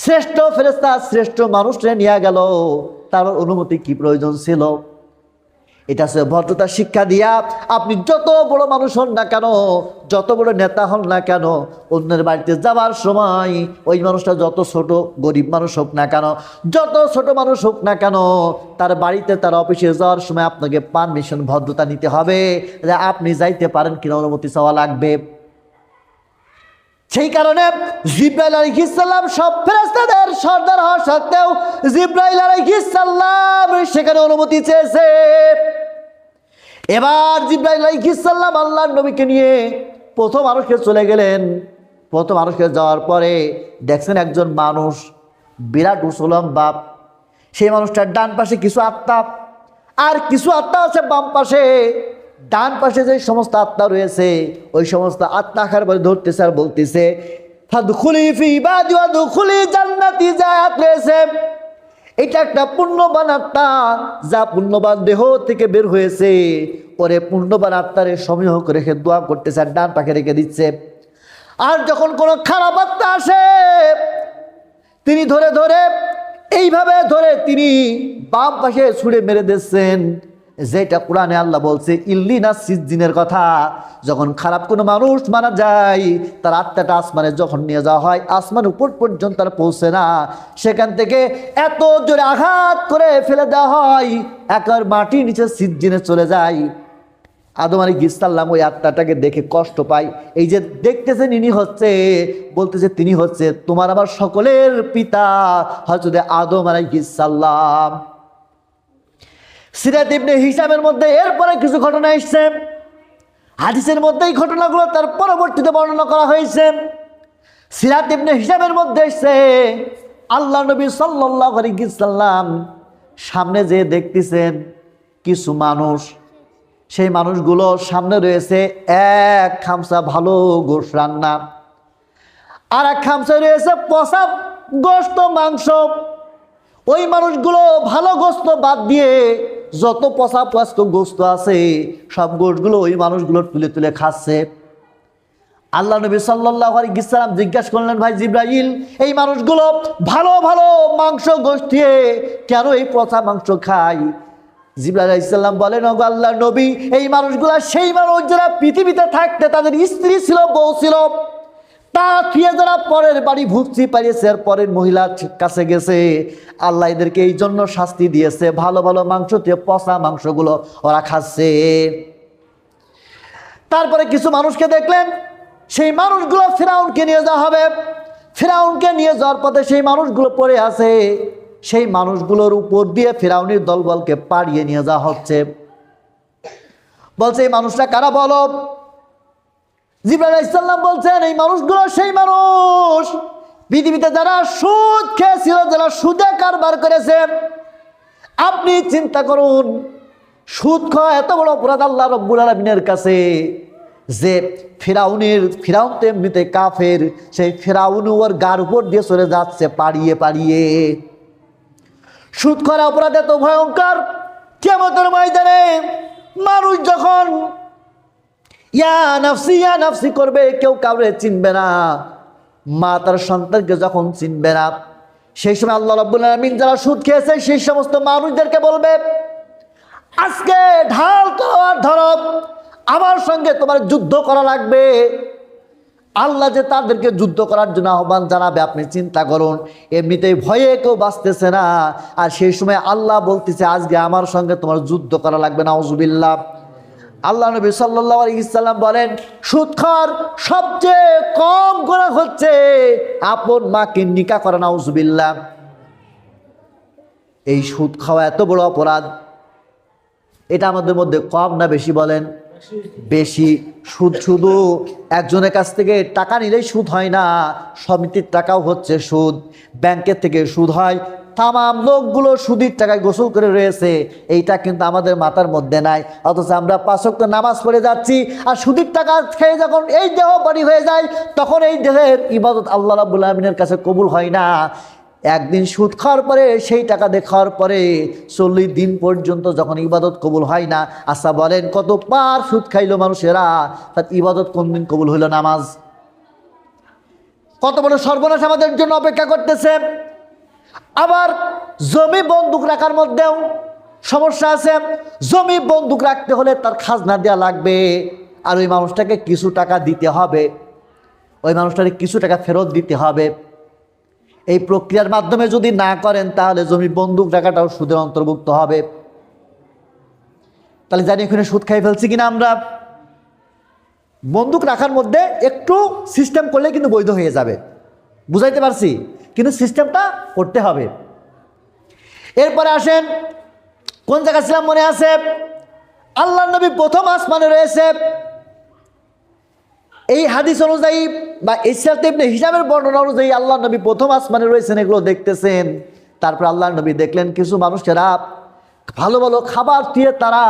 শ্রেষ্ঠ ফেরেশতা শ্রেষ্ঠ মানুষকে নিয়ে গেল, তার অনুমতি কি প্রয়োজন ছিল? এটা হচ্ছে ভদ্রতার শিক্ষা দিয়া আপনি যত বড় মানুষ হন না কেন, যত বড় নেতা হন না কেন, অন্যের বাড়িতে যাওয়ার সময় ওই মানুষটা যত ছোট গরিব মানুষ হোক না কেন, যত ছোট মানুষ হোক না কেন, তার বাড়িতে তার অফিসে যাওয়ার সময় আপনাকে পারমিশন ভদ্রতা নিতে হবে যে আপনি যাইতে পারেন কিনা, অনুমতি চাওয়া লাগবে। সেই কারণে জিবরাইল আলাইহিস সালাম সব ফেরেশতাদের সর্দার হওয়া সত্ত্বেও জিবরাইল আলাইহিস সালাম সেখানে অনুমতি চেয়েছে। এবার জিবরাইল আলাইহিস সালাম আল্লাহর নবীকে নিয়ে প্রথম আরশে চলে গেলেন। প্রথম আরশে যাওয়ার পরে দেখছেন একজন মানুষ বিরাট উসলম বাপ। সেই মানুষটার ডান পাশে কিছু আত্মা, আর কিছু আত্মা আছে বাম পাশে। ডান পাশে যে সমস্ত আত্মা রয়েছে ওই সমস্ত আত্মা আকার বলে ধরতেছে আর বলতেছে ফাদখুলি ফি ইবাদি ওয়াদখুলি জান্নাতি, যা আয়াত রয়েছে এটা একটা পুণ্যবান আত্মা যা পুণ্যবান দেহ থেকে বের হয়েছে। ওরে পুণ্যবান আত্মারে সমীহ করে রেখে দোয়া করতেছে আর ডান পাশে রেখে দিচ্ছে। আর যখন কোনো খারাপ আত্মা আসে তিনি ধরে ধরে এইভাবে ধরে তিনি বাম পাশে ছুঁড়ে মেরে দিচ্ছেন, যেটা কোরআনে আল্লাহ বলছে ইল্লিনা সিজ্জিনের কথা। যখন খারাপ কোনো মানুষ মারা যায় তার আত্মাটা আসমানে যখন নিয়ে যাওয়া হয়, আসমান উপর পর্যন্ত তার পৌঁছে না, সেখান থেকে এত জোরে আঘাত করে ফেলে দেওয়া হয় একবার মাটির নিচে সিজ্জিনে চলে যায়। আদম আলাইহিস সালাম ওই আত্মাটাকে দেখে কষ্ট পায়। এই যে দেখতেছেন ইনি হচ্ছে, বলতেছে তিনি হচ্ছে তোমার আমার সকলের পিতা হযরত আদম আলাইহিস সালাম। সিরাত ইবনে হিশামের মধ্যে এরপরে কিছু ঘটনা এসছে, হাদিসের মধ্যে এই ঘটনাগুলো তার পরবর্তীতে বর্ণনা করা হয়েছে। সিরাত ইবনে হিশামের মধ্যে এসছে আল্লাহ নবী সাল্লাল্লাহু আলাইহি ওয়াসাল্লাম সামনে যে দেখতেছেন কিছু মানুষ, সেই মানুষগুলো সামনে রয়েছে এক খামসা ভালো গোশত রান্না, আর এক খামসা রয়েছে পচা গোশত মাংস। ওই মানুষগুলো ভালো গোশত বাদ দিয়ে যত পচা পচা গোশত আছে সব গোশতগুলো ওই মানুষগুলো তুলে তুলে খাচ্ছে। আল্লাহ নবী সাল্লাল্লাহু আলাইহি ওয়াসাল্লাম জিজ্ঞাসা করলেন, ভাই জিবরাইল, এই মানুষগুলো ভালো ভালো মাংস গোশত দিয়ে কেন এই পচা মাংস খায়? জিবরাইল আলাইহিস সালাম বলেন, ওগো আল্লাহর নবী, এই মানুষগুলো সেই মানুষ যারা পৃথিবীতে থাকতে তাদের স্ত্রী ছিল, বউ ছিল, তা ফিরে যারা পরের বাড়ি ভুগছি পারিয়েছে আর পরের মহিলার কাছে গেছে, আল্লাহ এদেরকে এই জন্য শাস্তি দিয়েছে, ভালো ভালো মাংস দিয়ে পচা মাংসগুলো ওরা খাচ্ছে। তারপরে কিছু মানুষকে দেখলেন, সেই মানুষগুলো ফিরাউনকে নিয়ে যাওয়া হবে। ফিরাউনকে নিয়ে যাওয়ার পথে সেই মানুষগুলো পড়ে আছে, সেই মানুষগুলোর উপর দিয়ে ফিরাউনের দলবলকে পাড়িয়ে নিয়ে যাওয়া হচ্ছে। বলছে, এই মানুষটা কারা বলো? জিবরাইল আলাইহিস সালাম বলছেন, এই মানুষগুলো সেই মানুষ পৃথিবীতে যারা সুদ খেয়েছিল, যারা সুদে কারবার করেছে। আপনি চিন্তা করুন, সুদ খাওয়া এত বড় অপরাধ আল্লাহ রাব্বুল আলামিনের কাছে, যে ফিরাউন তো এমনিতে কাফের, সেই ফিরাউন ওর গার উপর দিয়ে চলে যাচ্ছে পাড়িয়ে পাড়িয়ে। সুদ করা অপরাধ এত ভয়ঙ্কর, কিয়ামতের ময়দানে মানুষ যখন ইয়া নাফসি করবে, কেউ কাউরে চিনবে না, মা তার সন্তানকে যখন চিনবে না, সেই সময় আল্লাহ রাব্বুল আলামিন যারা সুদ খেয়েছে সেই সমস্ত মানুষদেরকে বলবে, আজকে ঢাল তলোয়ার ধরো, আমার সঙ্গে তোমার যুদ্ধ করা লাগবে। আল্লাহ যে তাদেরকে যুদ্ধ করার জন্য আহ্বান জানাবে, আপনি চিন্তা করুন। এমনিতেই ভয়ে কেউ বাঁচতেছে না, আর সেই সময় আল্লাহ বলতেছে, আজকে আমার সঙ্গে তোমার যুদ্ধ করা লাগবে। নাউজুবিল্লাহ। আল্লাহ নবী সাল্লাল্লাহু আলাইহি ওয়াসাল্লাম বলেন, সুদখোর সবচেয়ে কম গুনাহ হচ্ছে আপন মাকে নিকাহ করা। নাউজুবিল্লাহ। এই সুদ খাওয়া এত বড় অপরাধ, এটা আমাদের মধ্যে কম না বেশি বলেন? বেশি। সুদ শুধু একজনের কাছ থেকে টাকা নিলেই সুদ হয় না, সমিতির টাকাও হচ্ছে সুদ, ব্যাংকের থেকে সুদ হয়, তামাম লোকগুলো সুদের টাকায় গোসল করে রয়েছে। এইটা কিন্তু আমাদের মাথার মধ্যে নাই, অথচ আমরা 5 ওয়াক্ত নামাজ পড়ে যাচ্ছি, আর সুদের টাকা খেয়ে যখন এই দেহ বাড়ি হয়ে যায়, তখন এই দেহের ইবাদত আল্লাহ রাব্বুল আলামিনের কাছে কবুল হয় না। একদিন সুদ খাওয়ার পরে, সেই টাকা দিয়ে খাওয়ার পরে 40 দিন পর্যন্ত যখন ইবাদত কবুল হয় না, আচ্ছা বলেন কত পার সুদ খাইলো মানুষেরা, তার ইবাদত কোন দিন কবুল হইল? নামাজ। কত বড় সর্বনাশ আমাদের জন্য অপেক্ষা করতেছে। আবার জমি বন্দুক রাখার মধ্যেও সমস্যা আছে। জমি বন্দুক রাখতে হলে তার খাজনা দেওয়া লাগবে, আর ওই মানুষটাকে কিছু টাকা দিতে হবে, ওই মানুষটাকে কিছু টাকা ফেরত দিতে হবে। এই প্রক্রিয়ার মাধ্যমে যদি না করেন, তাহলে জমি বন্দুক রাখাটাও সুদের অন্তর্ভুক্ত হবে। তাহলে জানি এখানে সুদ খাই ফেলছি কিনা আমরা। বন্দুক রাখার মধ্যে একটু সিস্টেম করলে কিন্তু বৈধ হয়ে যাবে, বুঝাইতে পারছি? কিন্তু সিস্টেমটা করতে হবে। এরপরে আসেন, কোন জায়গা ছিলাম মনে আছে? আল্লাহ নবী প্রথম আসমানে রয়েছে। এই হাদিস অনুযায়ী বা ইসরাত ইবনে হিশামের বর্ণনা অনুযায়ী আল্লাহ নবী প্রথম আসমানে রয়েছেন, এগুলো দেখতেছেন। তারপর আল্লাহ নবী দেখলেন কিছু মানুষেরা ভালো ভালো খাবার দিয়ে তারা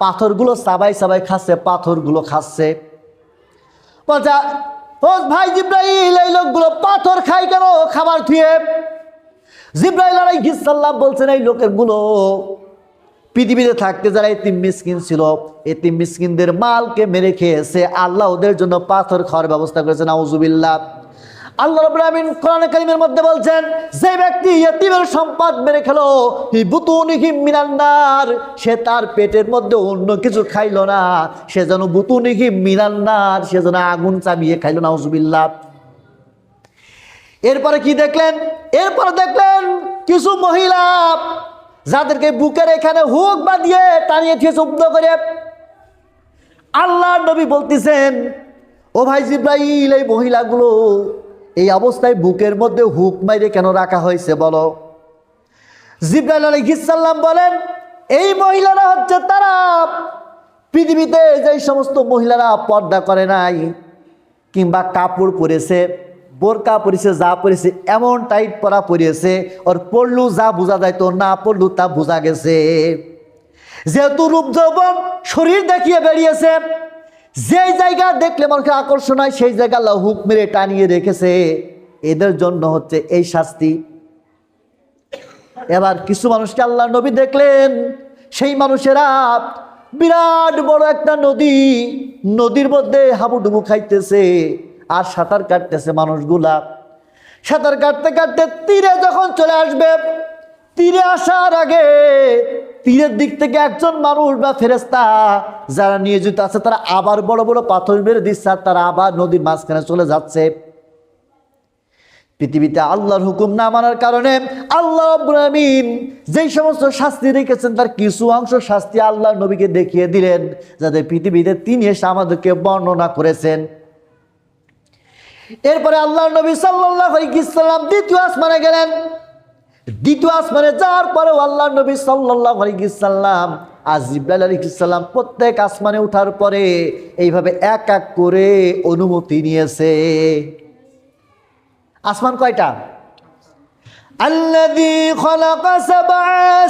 পাথরগুলো চাবাই চাবাই খাচ্ছে, পাথরগুলো খাচ্ছে। বলছে, ও ভাই জিবরাইল, এই লোকগুলো পাথর খায় কেন খাবার ধুয়ে? জিবরাইল আলাইহিস সালাম বলছেন, এই লোকেরগুলো পৃথিবীতে থাকতে যারা এতিম মিসকিন ছিল, এতিম মিসকিনদের মালকে মেরে খেয়েছে, আল্লাহ ওদের জন্য পাথর খাওয়ার ব্যবস্থা করেছে। নাউজুবিল্লাহ। আল্লাহ রাব্বুল আলামিন কোরআনে কারীমের মধ্যে বলছেন, যে ব্যক্তি এতিমের সম্পদ মেরে খেলো, হি বুতুনিহিম মিনান নার, সে তার পেটের মধ্যে অন্য কিছু খাইলো না, সে যেন বুতুনিহিম মিনান নার, সে যেন আগুন চাবিয়ে খাইলো। নাউজুবিল্লাহ। এরপরে কি দেখলেন? এরপরে দেখলেন কিছু মহিলা যাদেরকে বুকের এখানে হুক বাঁধিয়ে টানিয়ে দিয়ে জব্দ করে। আল্লাহ নবী বলতেছেন, ও ভাই জিবরাইল, এই মহিলাগুলো এই অবস্থায় বুকের মধ্যে হুক মাইরে কেন রাখা হয়েছে বলো? জিবরাইল আলাইহিস সালাম বলেন, এই মহিলারা হচ্ছে তারা পৃথিবীতে যেই সমস্ত মহিলারা পর্দা করে নাই কিংবা কাপড় পরেছে, বোরকা পরেছে, যা পরেছে এমন টাইট পরা পরিয়েছে, ওর পড়লু যা বোঝা যায় তো না পড়লু তা বোঝা গেছে। যেহেতু রূপ যৌবন শরীর দেখিয়ে বেরিয়েছে, যেই জায়গা দেখলে মানুষের আকর্ষণ হয় সেই জায়গা আল্লাহ হুক মেরে টানিয়ে রেখেছে, এদের জন্য হচ্ছে এই শাস্তি। এবার কিছু মানুষকে আল্লাহ নবী দেখলেন, সেই মানুষেরা বিরাট বড় একটা নদী, নদীর মধ্যে হাবুডুবু খাইতেছে আর সাঁতার কাটতেছে। মানুষগুলা সাঁতার কাটতে কাটতে তীরে যখন চলে আসবে, তীরে আসার আগে তীরের দিক থেকে একজন মানুষ বা ফেরেশতা যারা নিয়োজিত আছে তারা আবার বড় বড় পাথর মেরে দিচ্ছে, আর তারা আবার নদীর মাঝখানে চলে যাচ্ছে। পৃথিবীতে আল্লাহর হুকুম না মানার কারণে আল্লাহ রাব্বুল আমিন যেই সমস্ত শাস্তি রেখেছেন তার কিছু অংশ শাস্তি আল্লাহ নবীকে দেখিয়ে দিলেন, যাতে পৃথিবীতে তিনি এসে আমাদেরকে বর্ণনা করেছেন। এরপরে আল্লাহ নবী সাল্লাল্লাহু আলাইহি ওয়াসাল্লাম দ্বিতীয় আসমানে গেলেন। দ্বিতীয় আসমানে যাওয়ার পরেও আল্লাহ নবী সাল্লাল্লাহু আলাইহি ওয়াসাল্লাম আর জিবরাইল আলাইহিস সালাম প্রত্যেক আসমানে ওঠার পরে এইভাবে এক এক করে অনুমতি নিয়েছে। আসমান কয়টা? আল্লাযী খালাকা সাবআ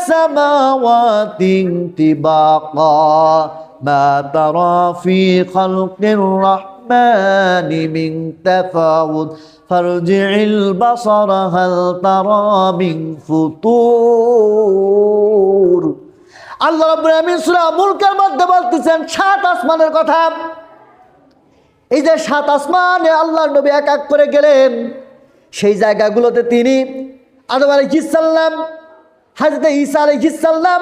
সামাওয়াতিন তিবাকা মা তারা ফি খালকির রাহমানি মিন তাফাউত ফারজি'ল বাসারা হাল তারা মিন ফুতুর। আল্লাহ রাব্বুল আমিন সূরা মুলকের মধ্যে বলতেছেন 7 আসমানের কথা। এই যে 7 আসমানে আল্লাহর নবী এক এক করে গেলেন, সেই জায়গাগুলোতে তিনি আদম আলাইহিস সালাম, হযরত ঈসা আলাইহিস সালাম,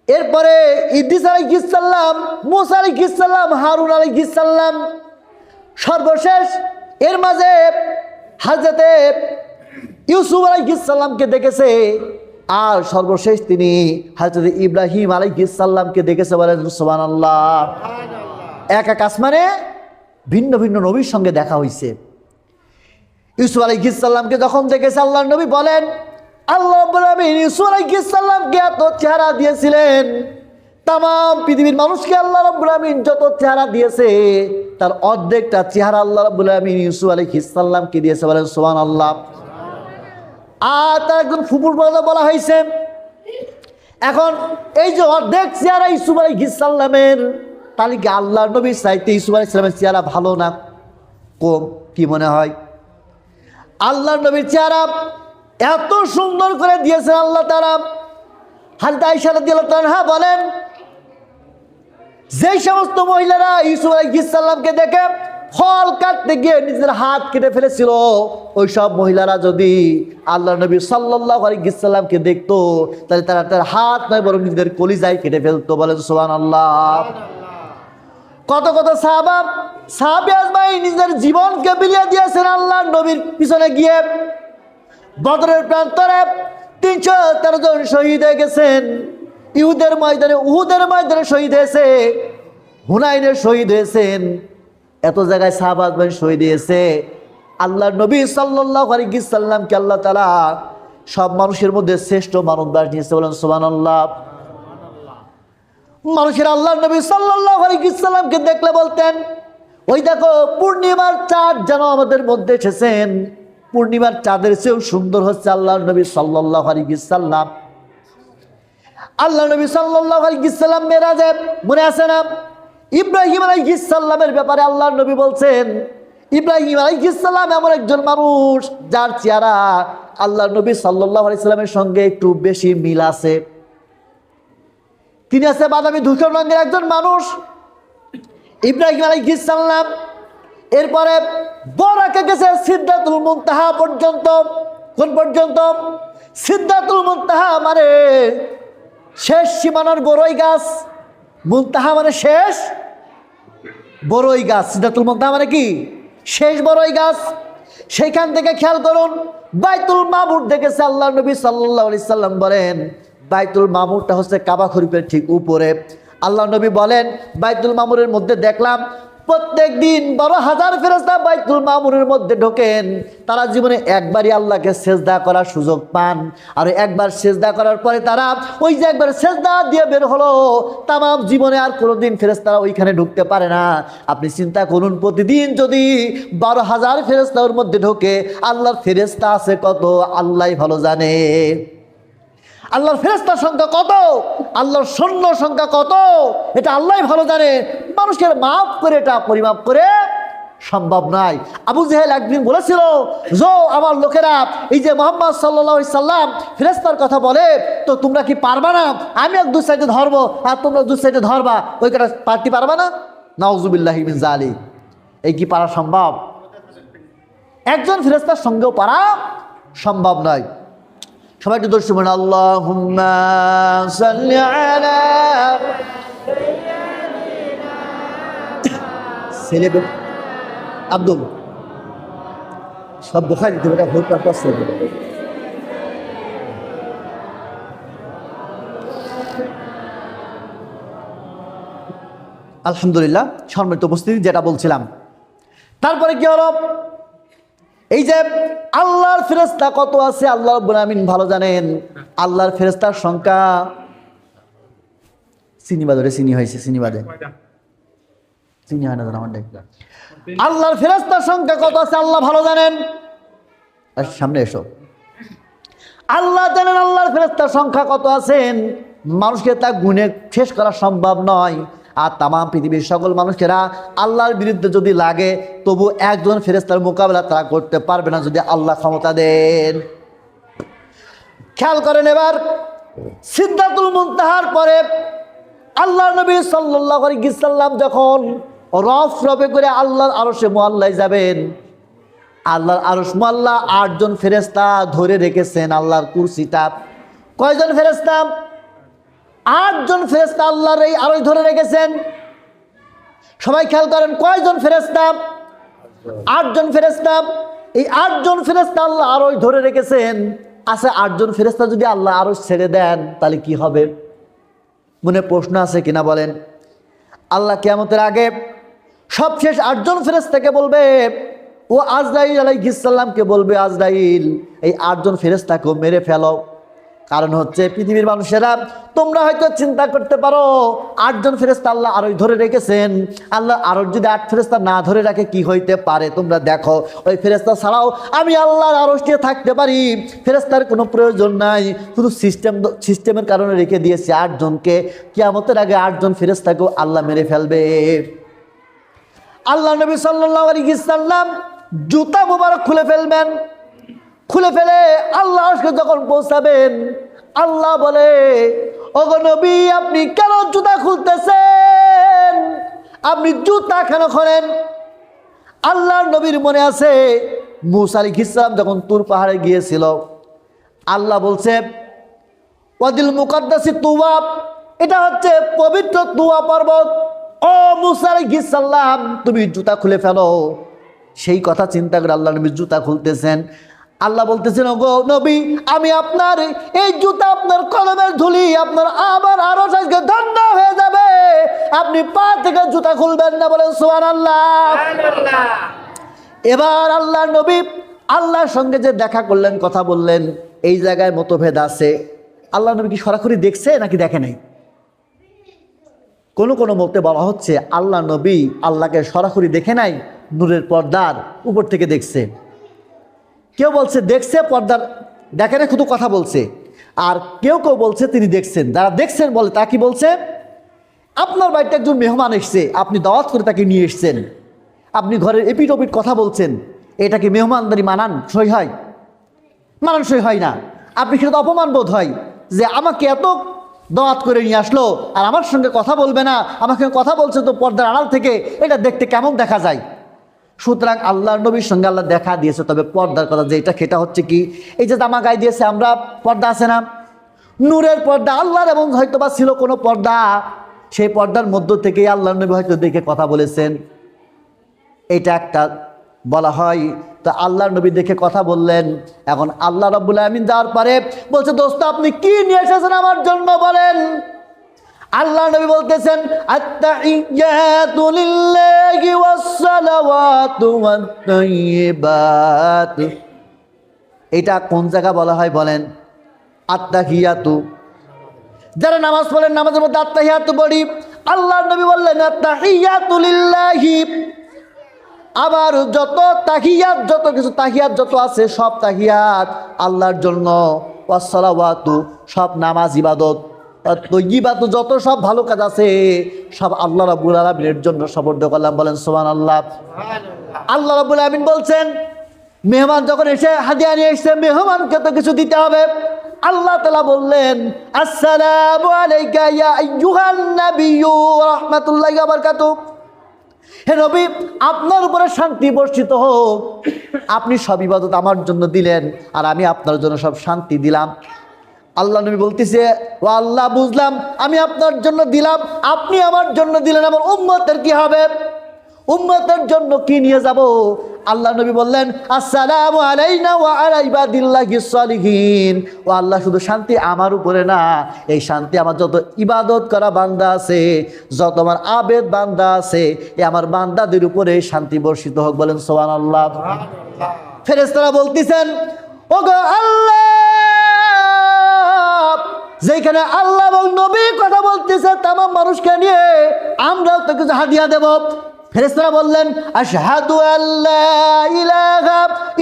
এরপরে ইদ্রিস আলাইহিস সালাম, মুসা আলাইহিস সালাম, হারুন আলাইহিস সালাম, সর্বশেষ এর মাঝে হযরত ইউসুফ আলাইহিস সালামকে দেখেছে, আর সর্বশেষ তিনি হযরত ইব্রাহিম আলাইহিস সালামকে দেখেছে। বলেন সুবহানাল্লাহ। এক এক আসমানে ভিন্ন ভিন্ন নবীর সঙ্গে দেখা হয়েছে। ইউসুফ আলাইহিস সালামকে যখন দেখেছে আল্লাহর নবী বলেন, আল্লাহ রাব্বুল আমিন ইউসুফ আলাইহিস সালামকে এত চেহারা দিয়েছিলেন, তামাম পৃথিবীর মানুষকে আল্লাহ রাব্বুল আমিন যত চেহারা দিয়েছে তার অর্ধেকটা চেহারা আল্লাহ রাব্বুল আমিন ইউসুফ আলাইহিস সালামকে দিয়েছে। বলেন সুবহানাল্লাহ। আর তার একজন ফুপুর বলা হয়েছে। এখন এই যে অর্ধেক চেহারা ইউসুফ আলাইহিস সালামের, তাহলে কি আল্লাহর নবীর চাইতে ইউসুফ আলাইহিস সালামের চেহারা ভালো না কম? কি মনে হয়? আল্লাহর নবীর চেহারা এত সুন্দর করে দিয়েছেন আল্লাহ তাআলা। হযরত আয়েশা রাদিয়াল্লাহু তাআলা বলেন, যেই সমস্ত মহিলারা ইউসুফ আলাইহিস সালামকে দেখে ফল কাটতে গিয়ে নিজের হাত কেটে ফেলেছিল, ওই সব মহিলারা যদি আল্লাহর নবী সাল্লাল্লাহু আলাইহি সাল্লামকে দেখতো তাহলে তারা তার হাত নয় বরং নিজেদের কলিজায় কেটে ফেলতো। বলেন সুবহানাল্লাহ। কত কত সাহাবী আজমাইন নিজের জীবনকে বিলিয়ে দিয়েছেন আল্লাহর নবীর পিছনে গিয়ে। বদরের প্রান্তরে 313 জন শহীদ হয়ে গেছেন, উহুদের ময়দানে শহীদ হয়েছে, হুনাইনের শহীদ হয়েছেন, এত জায়গায় সাহাবা আজমাইন শহীদ হয়েছে। আল্লাহর নবী সাল্লাল্লাহু আলাইহি সাল্লামকে আল্লাহ তাআলা সব মানুষের মধ্যে শ্রেষ্ঠ মানব দাস নিয়েছে। বলেন সুবহানাল্লাহ। মানুষের আল্লাহর নবী সাল্লাল্লাহু আলাইহি সাল্লামকে দেখলে বলতেন, ওই দেখো পূর্ণিমার চাঁদ যেন আমাদের মধ্যে এসেছেন। পূর্ণিমার চাঁদের চেয়েও সুন্দর হচ্ছে আল্লাহর নবী সাল্লাল্লাহু আলাইহি সাল্লাম। আল্লাহ নবী সাল্লাল্লাহু আলাইহি সাল্লাম মেরাজে মনে আছে না, ইব্রাহিম আলাইহিস সালামের ব্যাপারে আল্লাহর নবী বলছেন, ইব্রাহিম আলাইহিস সালাম এমন একজন মানুষ যার চেহারা আল্লাহর নবী সাল্লাল্লাহু আলাইহি সাল্লামের সঙ্গে একটু বেশি মিল আছে। তিনি আছে বাদামি ধূসর রঙের একজন মানুষ, ইব্রাহিম আলাইহিস সালাম। এরপরে বরাকে গেছে সিদরাতুল মুনতাহা পর্যন্ত। কোন পর্যন্ত? সিদরাতুল মুনতাহা মানে শেষ সীমানার বড়ই গাছ, মুনতাহা মানে শেষ বড়ই গাছ। সিদরাতুল মুনতাহা মানে কি? শেষ বড়ই গাছ। সেইখান থেকে খেয়াল করুন, বাইতুল মামুর দেখেছে আল্লাহ নবী সাল্লাল্লাহু আলাইহি সাল্লাম। বলেন বাইতুল মামুরটা হচ্ছে কাবা শরীফের ঠিক উপরে। আল্লাহ নবী বলেন বাইতুল মামুরের মধ্যে দেখলাম প্রত্যেক দিন 12,000 ফেরেশতা বাইতুল মামুরের মধ্যে ঢোকেন। তারা জীবনে একবারই আল্লাহকে সেজদা করার সুযোগ পান, আর একবার সেজদা করার পরে তারা ওই যে একবার সেজদা দিয়ে বের হলো, তামাম জীবনে আর কোনোদিন ফেরেশতারা ওইখানে ঢুকতে পারে না। আপনি চিন্তা করুন, প্রতিদিন যদি 12,000 ফেরেশতা ওর মধ্যে ঢোকে, আল্লাহর ফেরেশতা আছে কত আল্লাহই ভালো জানে। আল্লাহর ফেরেশতার সংখ্যা কত, আল্লাহর সৈন্য সংখ্যা কত, এটা আল্লাহই ভালো জানে। মানুষের মাপ করে এটা পরিমাপ করে সম্ভব নয়। আবু জেহেল একদিন বলেছিল, যে আমার লোকেরা এই যে মুহাম্মদ সাল্লাল্লাহু আলাইহি সাল্লাম ফেরেশতার কথা বলে, তো তোমরা কি পারবা না? আমি এক দু সাইডে ধরবো আর তোমরা দু সাইডে ধরবা, ওই কটা পারতে পারবা না? নাউজুবিল্লাহি মিন যালিক। এই কি পারা সম্ভব? একজন ফেরেশতার সঙ্গেও পারা সম্ভব নয়। সবাই একটু দর্শক বলেন, আল্লাহুম্মা সাল্লি আলা ছেলে আব্দুল সব বোখারি দিতে বেটা ভোট করছে। আলহামদুলিল্লাহ, সম্মানিত উপস্থিতি, যেটা বলছিলাম, তারপরে কি হলো? এই যে আল্লাহর ফেরেশতা কত আছে আল্লাহ রাব্বুল আমিন ভালো জানেন। আল্লাহর ফেরেশতার সংখ্যা চিনি বাজারে চিনি হয়েছে, চিনি বাজে চিনি হয় না জানো আমার। আল্লাহর ফেরেশতার সংখ্যা কত আছে আল্লাহ ভালো জানেন। সামনে এসো, আল্লাহ জানেন আল্লাহর ফেরেশতার সংখ্যা কত আছেন। মানুষকে তা গুণে শেষ করা সম্ভব নয়। আর তামাম পৃথিবীর সকল মানুষেরা আল্লাহর বিরুদ্ধে যদি লাগে, তবু একজন ফেরেশতার মোকাবেলা তারা করতে পারবে না যদি আল্লাহ ক্ষমতা দেন। খেয়াল করেন, এবার সিদরাতুল মুনতাহার পরে আল্লাহর নবী সাল্লাল্লাহু আলাইহি সাল্লাম যখন রফে করে আল্লাহর আরশে মুআল্লায় যাবেন, আল্লাহর আরশ মুআল্লা 8 জন ফেরেশতা ধরে রেখেছেন আল্লাহর কুরসিটা। কয়জন ফেরেশতা? 8 জন ফেরেশতা আল্লাহর এই আরশ ধরে রেখেছেন। সবাই খেয়াল করেন, কয়জন ফেরেশতা? 8 জন ফেরেশতা। এই 8 জন ফেরেশতা আল্লাহ আরশ ধরে রেখেছেন। আচ্ছা, 8 জন ফেরেশতা যদি আল্লাহ আরশ ছেড়ে দেন তাহলে কি হবে? মনে প্রশ্ন আছে কিনা বলেন? আল্লাহ কিয়ামতের আগে সবশেষ 8 জন ফেরেশতাকে বলবে, ও আজরাইল আলাইহিস সালামকে বলবে, আজরাইল এই 8 জন ফেরেশতাকে মেরে ফেলো। কারণ হচ্ছে পৃথিবীর মানুষেরা, তোমরা হয়তো চিন্তা করতে পারো 8 জন ফেরেশতা আল্লাহ আরশ ধরে রেখেছেন, আল্লাহ আরশ যদি 8 ফেরেশতা না ধরে রাখে কি হইতে পারে? তোমরা দেখো, ওই ফেরেশতা ছাড়াও আমি আল্লাহর আরশ নিয়ে থাকতে পারি, ফেরেশতার কোনো প্রয়োজন নাই, শুধু সিস্টেমের কারণে রেখে দিয়েছে 8 জনকে। কিয়ামতের আগে 8 জন ফেরেশতাকেও আল্লাহ মেরে ফেলবে। আল্লাহ নবী সাল্লাল্লাহু আলাইহি সাল্লাম জুতা মুবারক খুলে ফেলবেন। খুলে ফেলে আল্লাহ আরশে যখন পৌঁছাবেন, আল্লাহ বলে, ওগো নবী আপনি কেন জুতা খুলতেছেন? আপনি জুতা কেন খোলেন? আল্লাহর নবীর মনে আছে মূসা আলাইহিস সালাম যখন তুর পাহাড়ে গিয়েছিল, আল্লাহ বলছে, ওয়াদিল মুকাদ্দাসি তুওয়া, এটা হচ্ছে পবিত্র তুওয়া পর্বত। ও মূসা আলাইহিস সালাম তুমি জুতা খুলে ফেলো। সেই কথা চিন্তা করে আল্লাহ নবী জুতা খুলতেছেন। আল্লাহ বলতেছেন, ওগো নবী আমি আপনার এই জুতা, আপনার কলমের ধুলি, আপনার আমার আরশ আজকে ধন্য হয়ে যাবে, আপনি পা থেকে জুতা খুলবেন না। বলেন সুবহানাল্লাহ। এবার আল্লাহ নবী আল্লাহর সঙ্গে যে দেখা করলেন, কথা বললেন, এই জায়গায় মতভেদ আছে। আল্লাহ নবী কি সরাসরি দেখছে নাকি দেখে নাই? কোন কোন মতে বলা হচ্ছে আল্লাহ নবী আল্লাহকে সরাসরি দেখে নাই, নূরের পর্দার উপর থেকে দেখছে। কেউ বলছে দেখছে, পর্দার দেখে না, শুধু কথা বলছে। আর কেউ কেউ বলছে তিনি দেখছেন। যারা দেখছেন বলে তা কি বলছে, আপনার বাড়িতে একজন মেহমান এসছে, আপনি দাওয়াত করে তাকে নিয়ে এসছেন, আপনি ঘরের এপিট ওপিট কথা বলছেন, এটা কি মেহমানদারি মানানসই হয়? মানানসই হয় না। আপনি সেটা অপমান বোধ হয় যে আমাকে এত দাওয়াত করে নিয়ে আসলো আর আমার সঙ্গে কথা বলবে না, আমাকে কথা বলছে তো পর্দার আড়াল থেকে, এটা দেখতে কেমন দেখা যায়? সুতরাং আল্লাহর নবীর সঙ্গে আল্লাহ দেখা দিয়েছে, তবে পর্দার কথা যেটা সেটা হচ্ছে কি, এই যে জামা গায়ে দিয়েছে আমরা, পর্দা আছে না, নূরের পর্দা আল্লাহর, এবং হয়তো বা ছিল কোনো পর্দা, সেই পর্দার মধ্য থেকে আল্লাহর নবী হয়তো দেখে কথা বলেছেন, এটা একটা বলা হয়। তো আল্লাহর নবী দেখে কথা বললেন। এখন আল্লাহ রাব্বুল আমিন যাওয়ার পরে বলছে, দোস্ত আপনি কি নিয়ে এসেছেন আমার জন্য বলেন। আল্লাহ নবী বলতেছেন আত্তাহিয়াতু লিল্লাহি ওয়াস-সালাওয়াতু ওয়াত-তাইয়্যিবাত। এটা কোন জায়গা বলা হয় বলেন? আত্তাহিয়াতু, যারা নামাজ পড়েন নামাজের মধ্যে আত্তাহিয়াতু পড়ি, আল্লাহ নবী বললেন আত্তাহিয়াতু লিল্লাহি। আবার যত তাহিয়াত, যত কিছু তাহিয়াত যত আছে সব তাহিয়াত আল্লাহর জন্য। ওয়াস-সালাওয়াতু, সব নামাজ ইবাদত, তাইয়্যিবাত যত সব ভালো কাজ আছে সব আল্লাহ রাব্বুল আলামিনের জন্য সমর্থ করলাম, বলেন সুবহানাল্লাহ। আল্লাহ রাব্বুল আলামিন বলছেন মেহমান যখন এসে হাদিয়া নিয়ে এসে মেহমানকে তো কিছু দিতে হবে। আল্লাহ তাআলা বললেন আসসালামু আলাইকা ইয়া আইয়ুহান নাবিয়্যু ওয়া রাহমাতুল্লাহি ওয়া বারাকাতুহু। হে নবী, আপনার উপরে শান্তি বর্ষিত হোক। আপনি সব ইবাদত আমার জন্য দিলেন আর আমি আপনার জন্য সব শান্তি দিলাম। আল্লাহ নবী বলতেছে ও আল্লাহ, বুঝলাম, আমি আপনার জন্য দিলাম, আপনি আমার জন্য দিলেন, আমার উম্মতের কি হবে? উম্মতের জন্য কি নিয়ে যাব? আল্লাহ নবী বললেন আসসালামু আলাইনা ওয়া আলা ইবাদিল্লাহিস সালিহিন। ও আল্লাহ, শুধু শান্তি আমার উপরে না, এই শান্তি আমার যত ইবাদত করা বান্দা আছে, যত আমার আবেদ বান্দা আছে, এই আমার বান্দাদের উপরে শান্তি বর্ষিত হোক, বলেন সুবহানাল্লাহ। ফেরেশতারা বলতেছেন ওগো আল্লাহ, যেখানে আল্লাহ এবং নবী কথা বলতেছে তামাম মানুষকে নিয়ে আমরাও তো কিছু হাদিয়া দেব। ফেরেশতারা বললেন আশহাদু আল্লা ইলাহা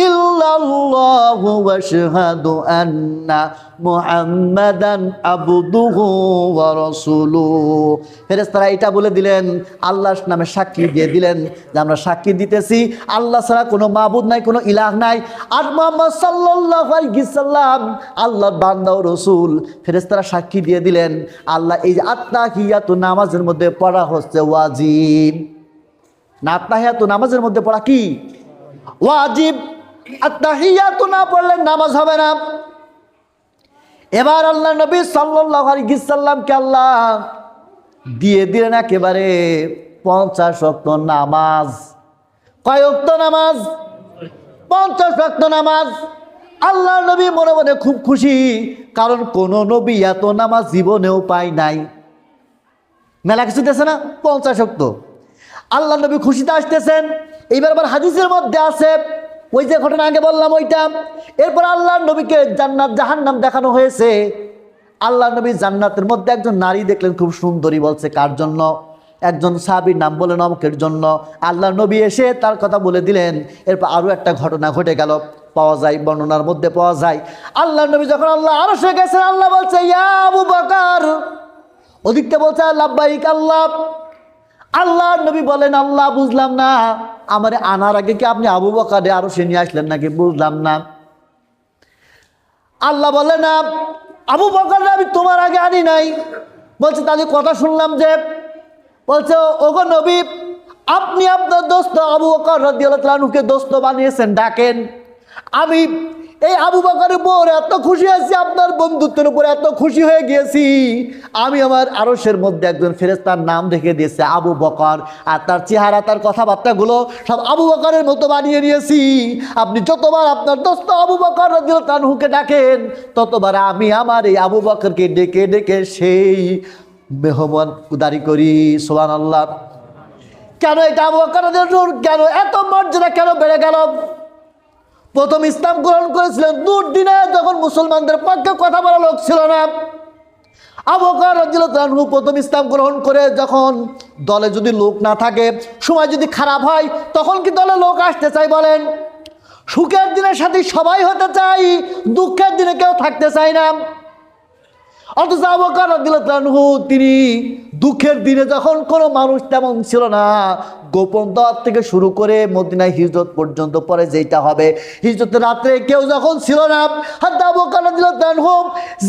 ইল্লাল্লাহু ওয়া আশহাদু আন্না মুহাম্মাদান আবদুহু ওয়া রাসূলুহু। ফেরেশতারা এটা বলে দিলেন, আল্লাহর নামে সাক্ষী দিয়ে দিলেন যে আমরা সাক্ষী দিতেছি আল্লাহ ছাড়া কোনো মাবুদ নাই, কোনো ইলাহ নাই, আর মুহাম্মদ সাল্লাল্লাহু আলাইহি সাল্লাম আল্লাহর বান্দা ও রাসূল। ফেরেশতারা সাক্ষী দিয়ে দিলেন আল্লাহ এই যে আত্তাহিয়াতু নামাজের মধ্যে পড়া হচ্ছে ওয়াজিব। না, আত্তাহিয়াতু নামাজের মধ্যে পড়া কি ওয়াজিব। আত্তাহিয়াতু না পড়লে নামাজ হবে না। এবার আল্লাহ নবী সাল্লাল্লাহু আলাইহি সাল্লামকে আল্লাহ দিয়ে দিলেন একেবারে 50 ওয়াক্ত নামাজ। কয় ওয়াক্ত নামাজ? 50 ওয়াক্ত নামাজ। আল্লাহ নবী মনে মনে খুব খুশি, কারণ কোন নবী এত নামাজ জীবনেও পায় নাই। মেলা কিছু দিয়েছে না, 50 ওয়াক্ত। আল্লাহ নবী খুশিতে আসতেছেন। এইবার আবার হাদিসের মধ্যে আছে ওই যে ঘটনা আগে বললাম ওইটা। এরপর আল্লাহ নবীকে জান্নাত জাহান্নাম দেখানো হয়েছে। আল্লাহ নবী জান্নাতের মধ্যে একজন নারী দেখলেন খুব সুন্দরী, বলছে কার জন্য? একজন সাহাবীর নাম বলেন অমুকের জন্য। আল্লাহ নবী এসে তার কথা বলে দিলেন। এরপর আরও একটা ঘটনা ঘটে গেল, পাওয়া যায় বর্ণনার মধ্যে পাওয়া যায়। আল্লাহ নবী যখন আল্লাহ আরশে গেছেন, আল্লাহ বলছে ইয়া আবু বকর। ওদিকটা বলছে লাব্বাইক আল্লাহ। আল্লাহ নবী বলেন আল্লাহ, বুঝলাম না, আমারে আনার আগে কি আপনি আবু বকরে আরশে নিয়ে আসলেন নাকি? বুঝলাম না। আল্লাহ বলে না, আবু বকর আমি তোমার আগে আনি নাই। বলছে তাহলে কথা শুনলাম যে, বলছে ওগো নবী, আপনি আপনার দোস্ত আবু বকর রাদিয়াল্লাহু তাআলা আনহুকে দোস্ত বানিয়েছেন, ডাকেন। আমি এই আবু বকরের উপর এত খুশি আছি, আপনার বন্ধুত্বের উপর এত খুশি হয়ে গিয়েছি, আমি আমার আরশের মধ্যে একজন ফেরেশতার নাম রেখে দিয়েছে আবু বকর, আর তার চেহারা তার কথাবার্তাগুলো সব আবু বকরের মতো বানিয়ে নিয়েছি। আপনি যতবার আপনার দোস্ত আবু বকর রাদিয়াল্লাহু তাআলা আনহুকে ডাকেন, ততবার আমি আমার এই আবু বকরকে ডেকে ডেকে সেই মেহমান উদারি করি। সুবহানাল্লাহ। কেন এটা আবু বকর রাদিয়াল্লাহু আনহুর কেন এত মর্যাদা কেন বেড়ে গেল? প্রথম ইসলাম গ্রহণ করেছিলেন দুর্দিনে, যখন মুসলমানদের পক্ষে কথা বলা লোক ছিল না। আবু বকর রাদিয়াল্লাহু আনহু প্রথম ইসলাম গ্রহণ করে যখন দলে যদি লোক না থাকে, সময় যদি খারাপ হয়, তখন কি দলে লোক আসতে চাই বলেন? সুখের দিনের সাথে সবাই হতে চাই, দুঃখের দিনে কেউ থাকতে চায় না। অথচ আবু বকর রাদিয়াল্লাহু আনহু তিনি দুঃখের দিনে যখন কোনো মানুষ তেমন ছিল না, গোপন দাওয়াত থেকে শুরু করে মদিনায় হিজরত পর্যন্ত পরে যেটা হবে, হিজরতের রাত্রে কেউ যখন ছিল না, হাত আবু বকর রাদিয়াল্লাহু আনহু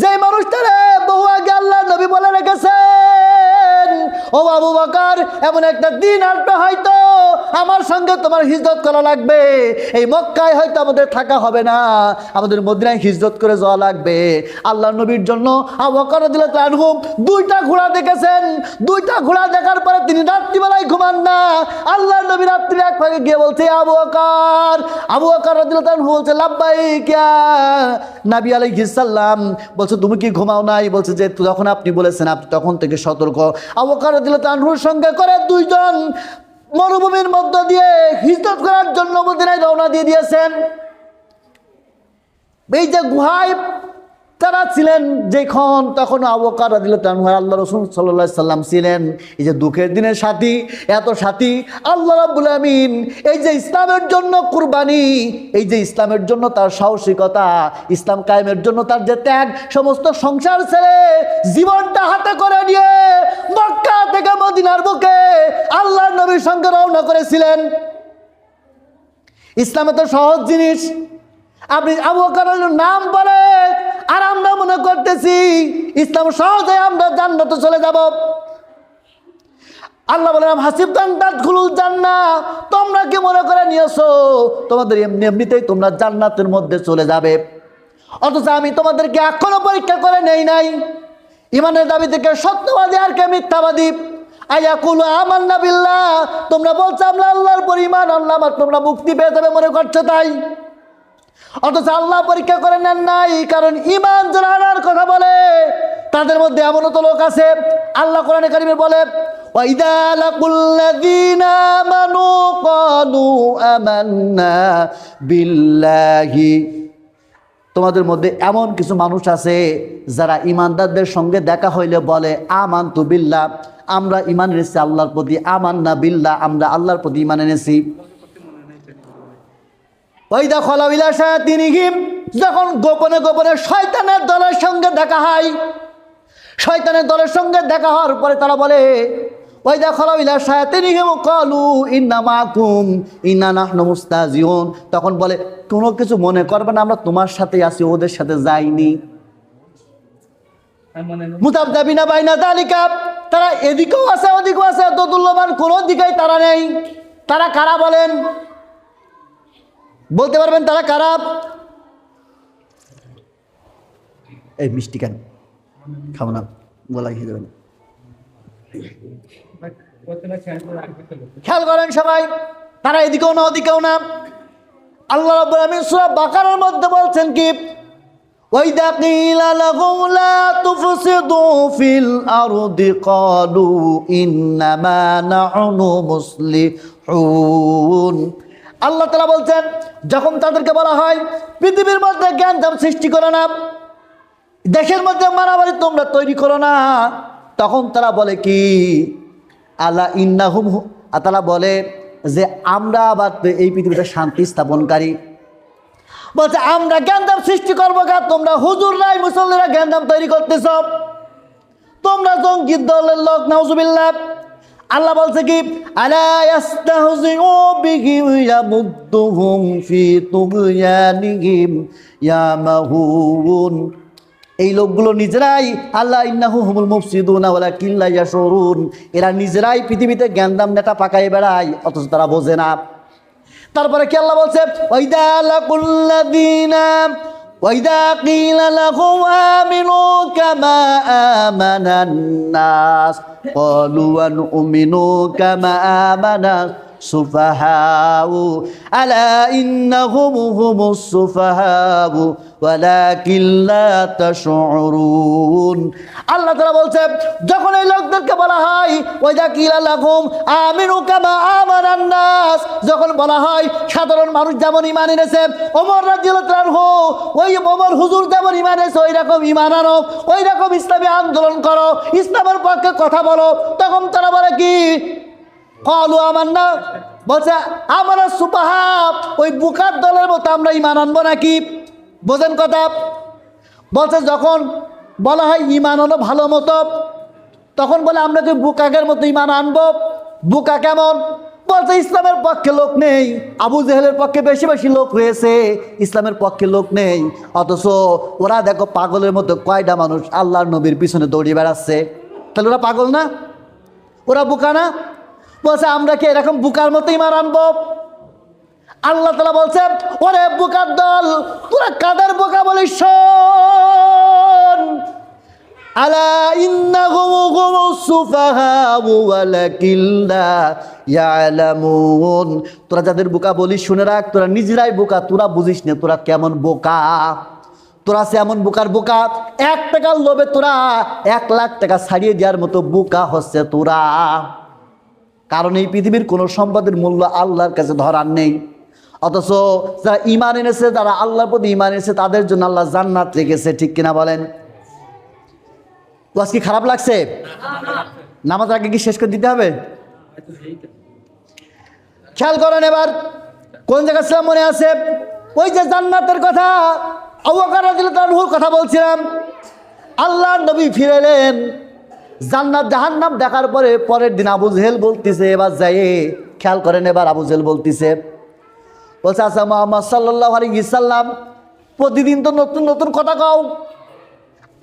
যে মানুষটারে বহু আগে আল্লাহ নবী বলে রেখেছেন ও আবু বকর, এমন একটা দিন আসবে হয়তো আমার সঙ্গে তোমার হিজরত করা লাগবে। এই মক্কায় হয়তো আমাদের থাকা হবে না, আমাদের মদিনায় হিজরত করে যাওয়া লাগবে। আল্লাহ নবীর জন্য আবু বকর রাদিয়াল্লাহু আনহু দুইটা ঘোড়া দেখেছেন। দুইটা ঘোড়া দেখার পরে তিনি রাত্রিবেলায় ঘুমান না। আল্লাহ নবী রাত্রি এক ভাগে গিয়ে বলছে আবু বকর রাদিয়াল্লাহু আনহু বলছে লাব্বাইক ইয়া নবী আলাইহিস সালাম। বলছে তুমি কি ঘুমাও নাই? বলছে যে যখন আপনি বলেছেন আপনি তখন থেকে সতর্ক। আবু বকর রাদিয়াল্লাহু আনহুর সঙ্গে করে দুইজন মরুভূমির মধ্য দিয়ে হিজরত করার জন্য মদিনায় রওনা দিয়ে দিয়েছেন। এই যে গুহায় তারা ছিলেন যখন, তখন আবু বকর রাদিয়াল্লাহু আনহু আল্লাহ রাসূল সাল্লাল্লাহু আলাইহি সাল্লাম ছিলেন এই যে দুঃখের দিনের সাথী, এত সাথী আল্লাহ রাব্বুল আমিন। এই যে ইসলামের জন্য কুরবানি, এই যে ইসলামের জন্য তার সাহসিকতা, ইসলাম কায়েমের জন্য তার যে ত্যাগ, সমস্ত সংসার ছেড়ে জীবনটা হাতে করে নিয়ে মক্কা থেকে মদিনার বুকে আল্লাহর নবীর সঙ্গে রওনা করেছিলেন। ইসলাম এত সহজ জিনিস, আপনি আবু বকরের নাম বলে আর আমরা মনে করতেছি ইসলাম সহজে আমরা জান্নাতে চলে যাব। আল্লাহ বলেন হাসিবতান তাদখুলুল জান্নাহ, তোমরা কি মনে করে নিয়েছো তোমাদের এমনিতেই তোমরা জান্নাতের মধ্যে চলে যাবে? অথচ আমি তোমাদেরকে এখনো পরীক্ষা করে নেই নাই। ইমানের দাবি থেকে সত্যবাদী আর কে মিথ্যাবাদী? আয়াকুলু আমান্না বিল্লাহ, তোমরা বলছো আমরা আল্লাহর উপর ঈমান আনলাম আর তোমরা মুক্তি পেয়ে যাবে মনে করছো তাই। অথচ আল্লাহ পরীক্ষা করে নেন নাই। কারণ ঈমান যারা আনার কথা বলে তাদের মধ্যে এমনও তো লোক আছে, আল্লাহ কোরআনে কারিমে বলে ওয়াইদা লাকুল্লাযীনা আমানু ক্বালু আমান্না বিল্লাহি, তোমাদের মধ্যে এমন কিছু মানুষ আছে যারা ইমানদারদের সঙ্গে দেখা হইলে বলে আমানতু বিল্লাহ, আমরা ঈমান এনেছি আল্লাহর প্রতি, আমান্না বিল্লাহ, আমরা আল্লাহর প্রতি ঈমান এনেছি। ওয়াইদা খালাউ ইলা শায়াতিনিহিম, যখন গোপনে গোপনে শয়তানের দলের সঙ্গে দেখা হয়, শয়তানের দলের সঙ্গে দেখা হওয়ার পরে তারা বলে ওয়াইদা খালাউ ইলা শায়াতিনিহিম ক্বালু ইন্না মাআকুম ইন্না নাহনু মুস্তাহজিউন, তখন বলে কোনো কিছু মনে করবে না, আমরা তোমার সাথে আছি, ওদের সাথে যাইনি। মুতাবদাবিনা বাইনা যালিকা, তারা এদিকেও আছে ওদিকেও আছে, দোদুল্যমান কোনো দিকেই তারা নেই। তারা কারা বলেন? বলতে পারবেন তারা কারা? এই মিষ্টি কেন খাবো না, বলাই খেয়ে দেবেন। খেয়াল করেন সবাই, তারা এদিকেও না ওদিকেও না। আল্লাহ রাব্বুল আমিন সূরা বাকারার মধ্যে বলছেন কি ওয়াইদা কিলা লাহুম লা তুফসিদু ফিল আরদি ক্বালু ইন্নামা নাহনু মুসলিহুন। আল্লাহ তাআলা বলছেন যখন তাদেরকে বলা হয় পৃথিবীর মধ্যে জ্ঞানজাম সৃষ্টি করো না, দেশের মধ্যে মারামারি তোমরা তৈরি করো না, তখন তারা বলে কি আলা ইন্নাহুম, তারা বলে যে আমরা আবার এই পৃথিবীতে শান্তি স্থাপনকারী। বলছে আমরা জ্ঞানজাম সৃষ্টি করবো গা, তোমরা হুজুররাই মুসল্লিরা জ্ঞানজাম তৈরি করতেছ, তোমরা জঙ্গির দলের লোক, নাউজুবিল্লাহ। আল্লাহ বলছে কি আলা ইয়াস্তাহজিউ বিহিম ইয়ামুদ্দুহুম ফি তুগয়ানিহিম ইয়ামাহুন, এই লোকগুলো নিজেরাই আল্লাহ ইন্নাহু হুমুল মুফসিদুনা ওয়ালাকিন লা ইয়াশুরুন, এরা নিজেরাই পৃথিবীতে জ্ঞানদাম নেতা পাকায় বেড়ায় অথচ তারা বোঝে না। তারপরে কি আল্লাহ বলছে ওয়াইদা লাকুল্লাযীনা ওয়াইদা কিলা লাহুম আমিনু কামা আমানান নাস ক্বালু আনুমিনু কামা আমানাস সুফাহাউ আলা ইন্নাহুম হুমুস সুফাহাউ ওয়ালাকিন লা তাশউরুন। আল্লাহ তাআলা বলছে যখন এই লোকদেরকে বলা হয় ওয়াইদা কিলা লাহুম আমিনু কামা আমানান নাস, যখন বলা হয় সাধারণ মানুষ যেমন ঈমান এনেছে, ওমর রাদিয়াল্লাহু আনহু ওই ওমর হুজুর যেমন ঈমান এনেছে ওই রকম ঈমান আনো, ওই রকম ইসলামী আন্দোলন করো, ইসলামের পক্ষে কথা বলো, তখন তারা বলে কি ক্বালু আমান্না, বলছে আমরা সুফাহা, ওই বুকার দলের মতো আমরা ঈমান আনবো নাকি? বোঝেন কথা? বলছে যখন বলা হয় ঈমান আনো ভালো মতো, তখন বলে আমরা কি বুকাকের মতো ঈমান আনবো? বুকা কেমন? বলছে ইসলামের পক্ষে লোক নেই, আবু জেহেলের পক্ষে বেশি বেশি লোক রয়েছে, ইসলামের পক্ষে লোক নেই, অথচ ওরা দেখো পাগলের মতো কয়টা মানুষ আল্লাহর নবীর পিছনে দৌড়িয়ে বেড়াচ্ছে, তাহলে ওরা পাগল না? ওরা বোকা না? বলছে আমরা কি এরকম বোকার মতো ঈমান আনবো? আল্লাহ তাআলা বলছে, ওরে বোকার দল, তোরা কাদের বোকা বলিস? শোন, আলা ইন্নাহুম হুমুস সুফাহাউ ওয়ালাকিন লা ইয়ালামুন। তোরা যাদের বোকা বলিস শুনে রাখ, তোরা নিজেরাই বোকা, তোরা বুঝিস না তোরা কেমন বোকা। তোরা সে এমন বোকার বোকা, 1 টাকার লোভে তোরা 1 লাখ টাকা ছাড়িয়ে দেওয়ার মতো বোকা হচ্ছে তোরা। কারণ এই পৃথিবীর কোনো সম্পদের মূল্য আল্লাহর কাছে ধরার নেই। অথচ যারা ঈমান এনেছে, যারা আল্লাহর প্রতি ঈমান এনেছে, তাদের জন্য আল্লাহ জান্নাত রেখেছে। ঠিক কিনা বলেন? ওয়াজ কি খারাপ লাগছে? নামাজ আগে কি শেষ করে দিতে হবে? খেয়াল করেন এবার কোন জায়গা ছিলাম মনে আছে? ওই যে জান্নাতের কথা, আবু বকর রাদিয়াল্লাহু আনহুর কথা বলছিলাম। আল্লাহর নবী ফিরে এলেন, জান্নাত জাহান্নাম দেখার পরে পরের দিন আবু জেহেল বলতেছে, এবার যাই খেয়াল করেন, এবার আবু জেহেল বলতেছে, বলছে আচ্ছা মুহাম্মদ সাল্লাল্লাহু আলাইহি সাল্লাম, প্রতিদিন তো নতুন নতুন কথা কও,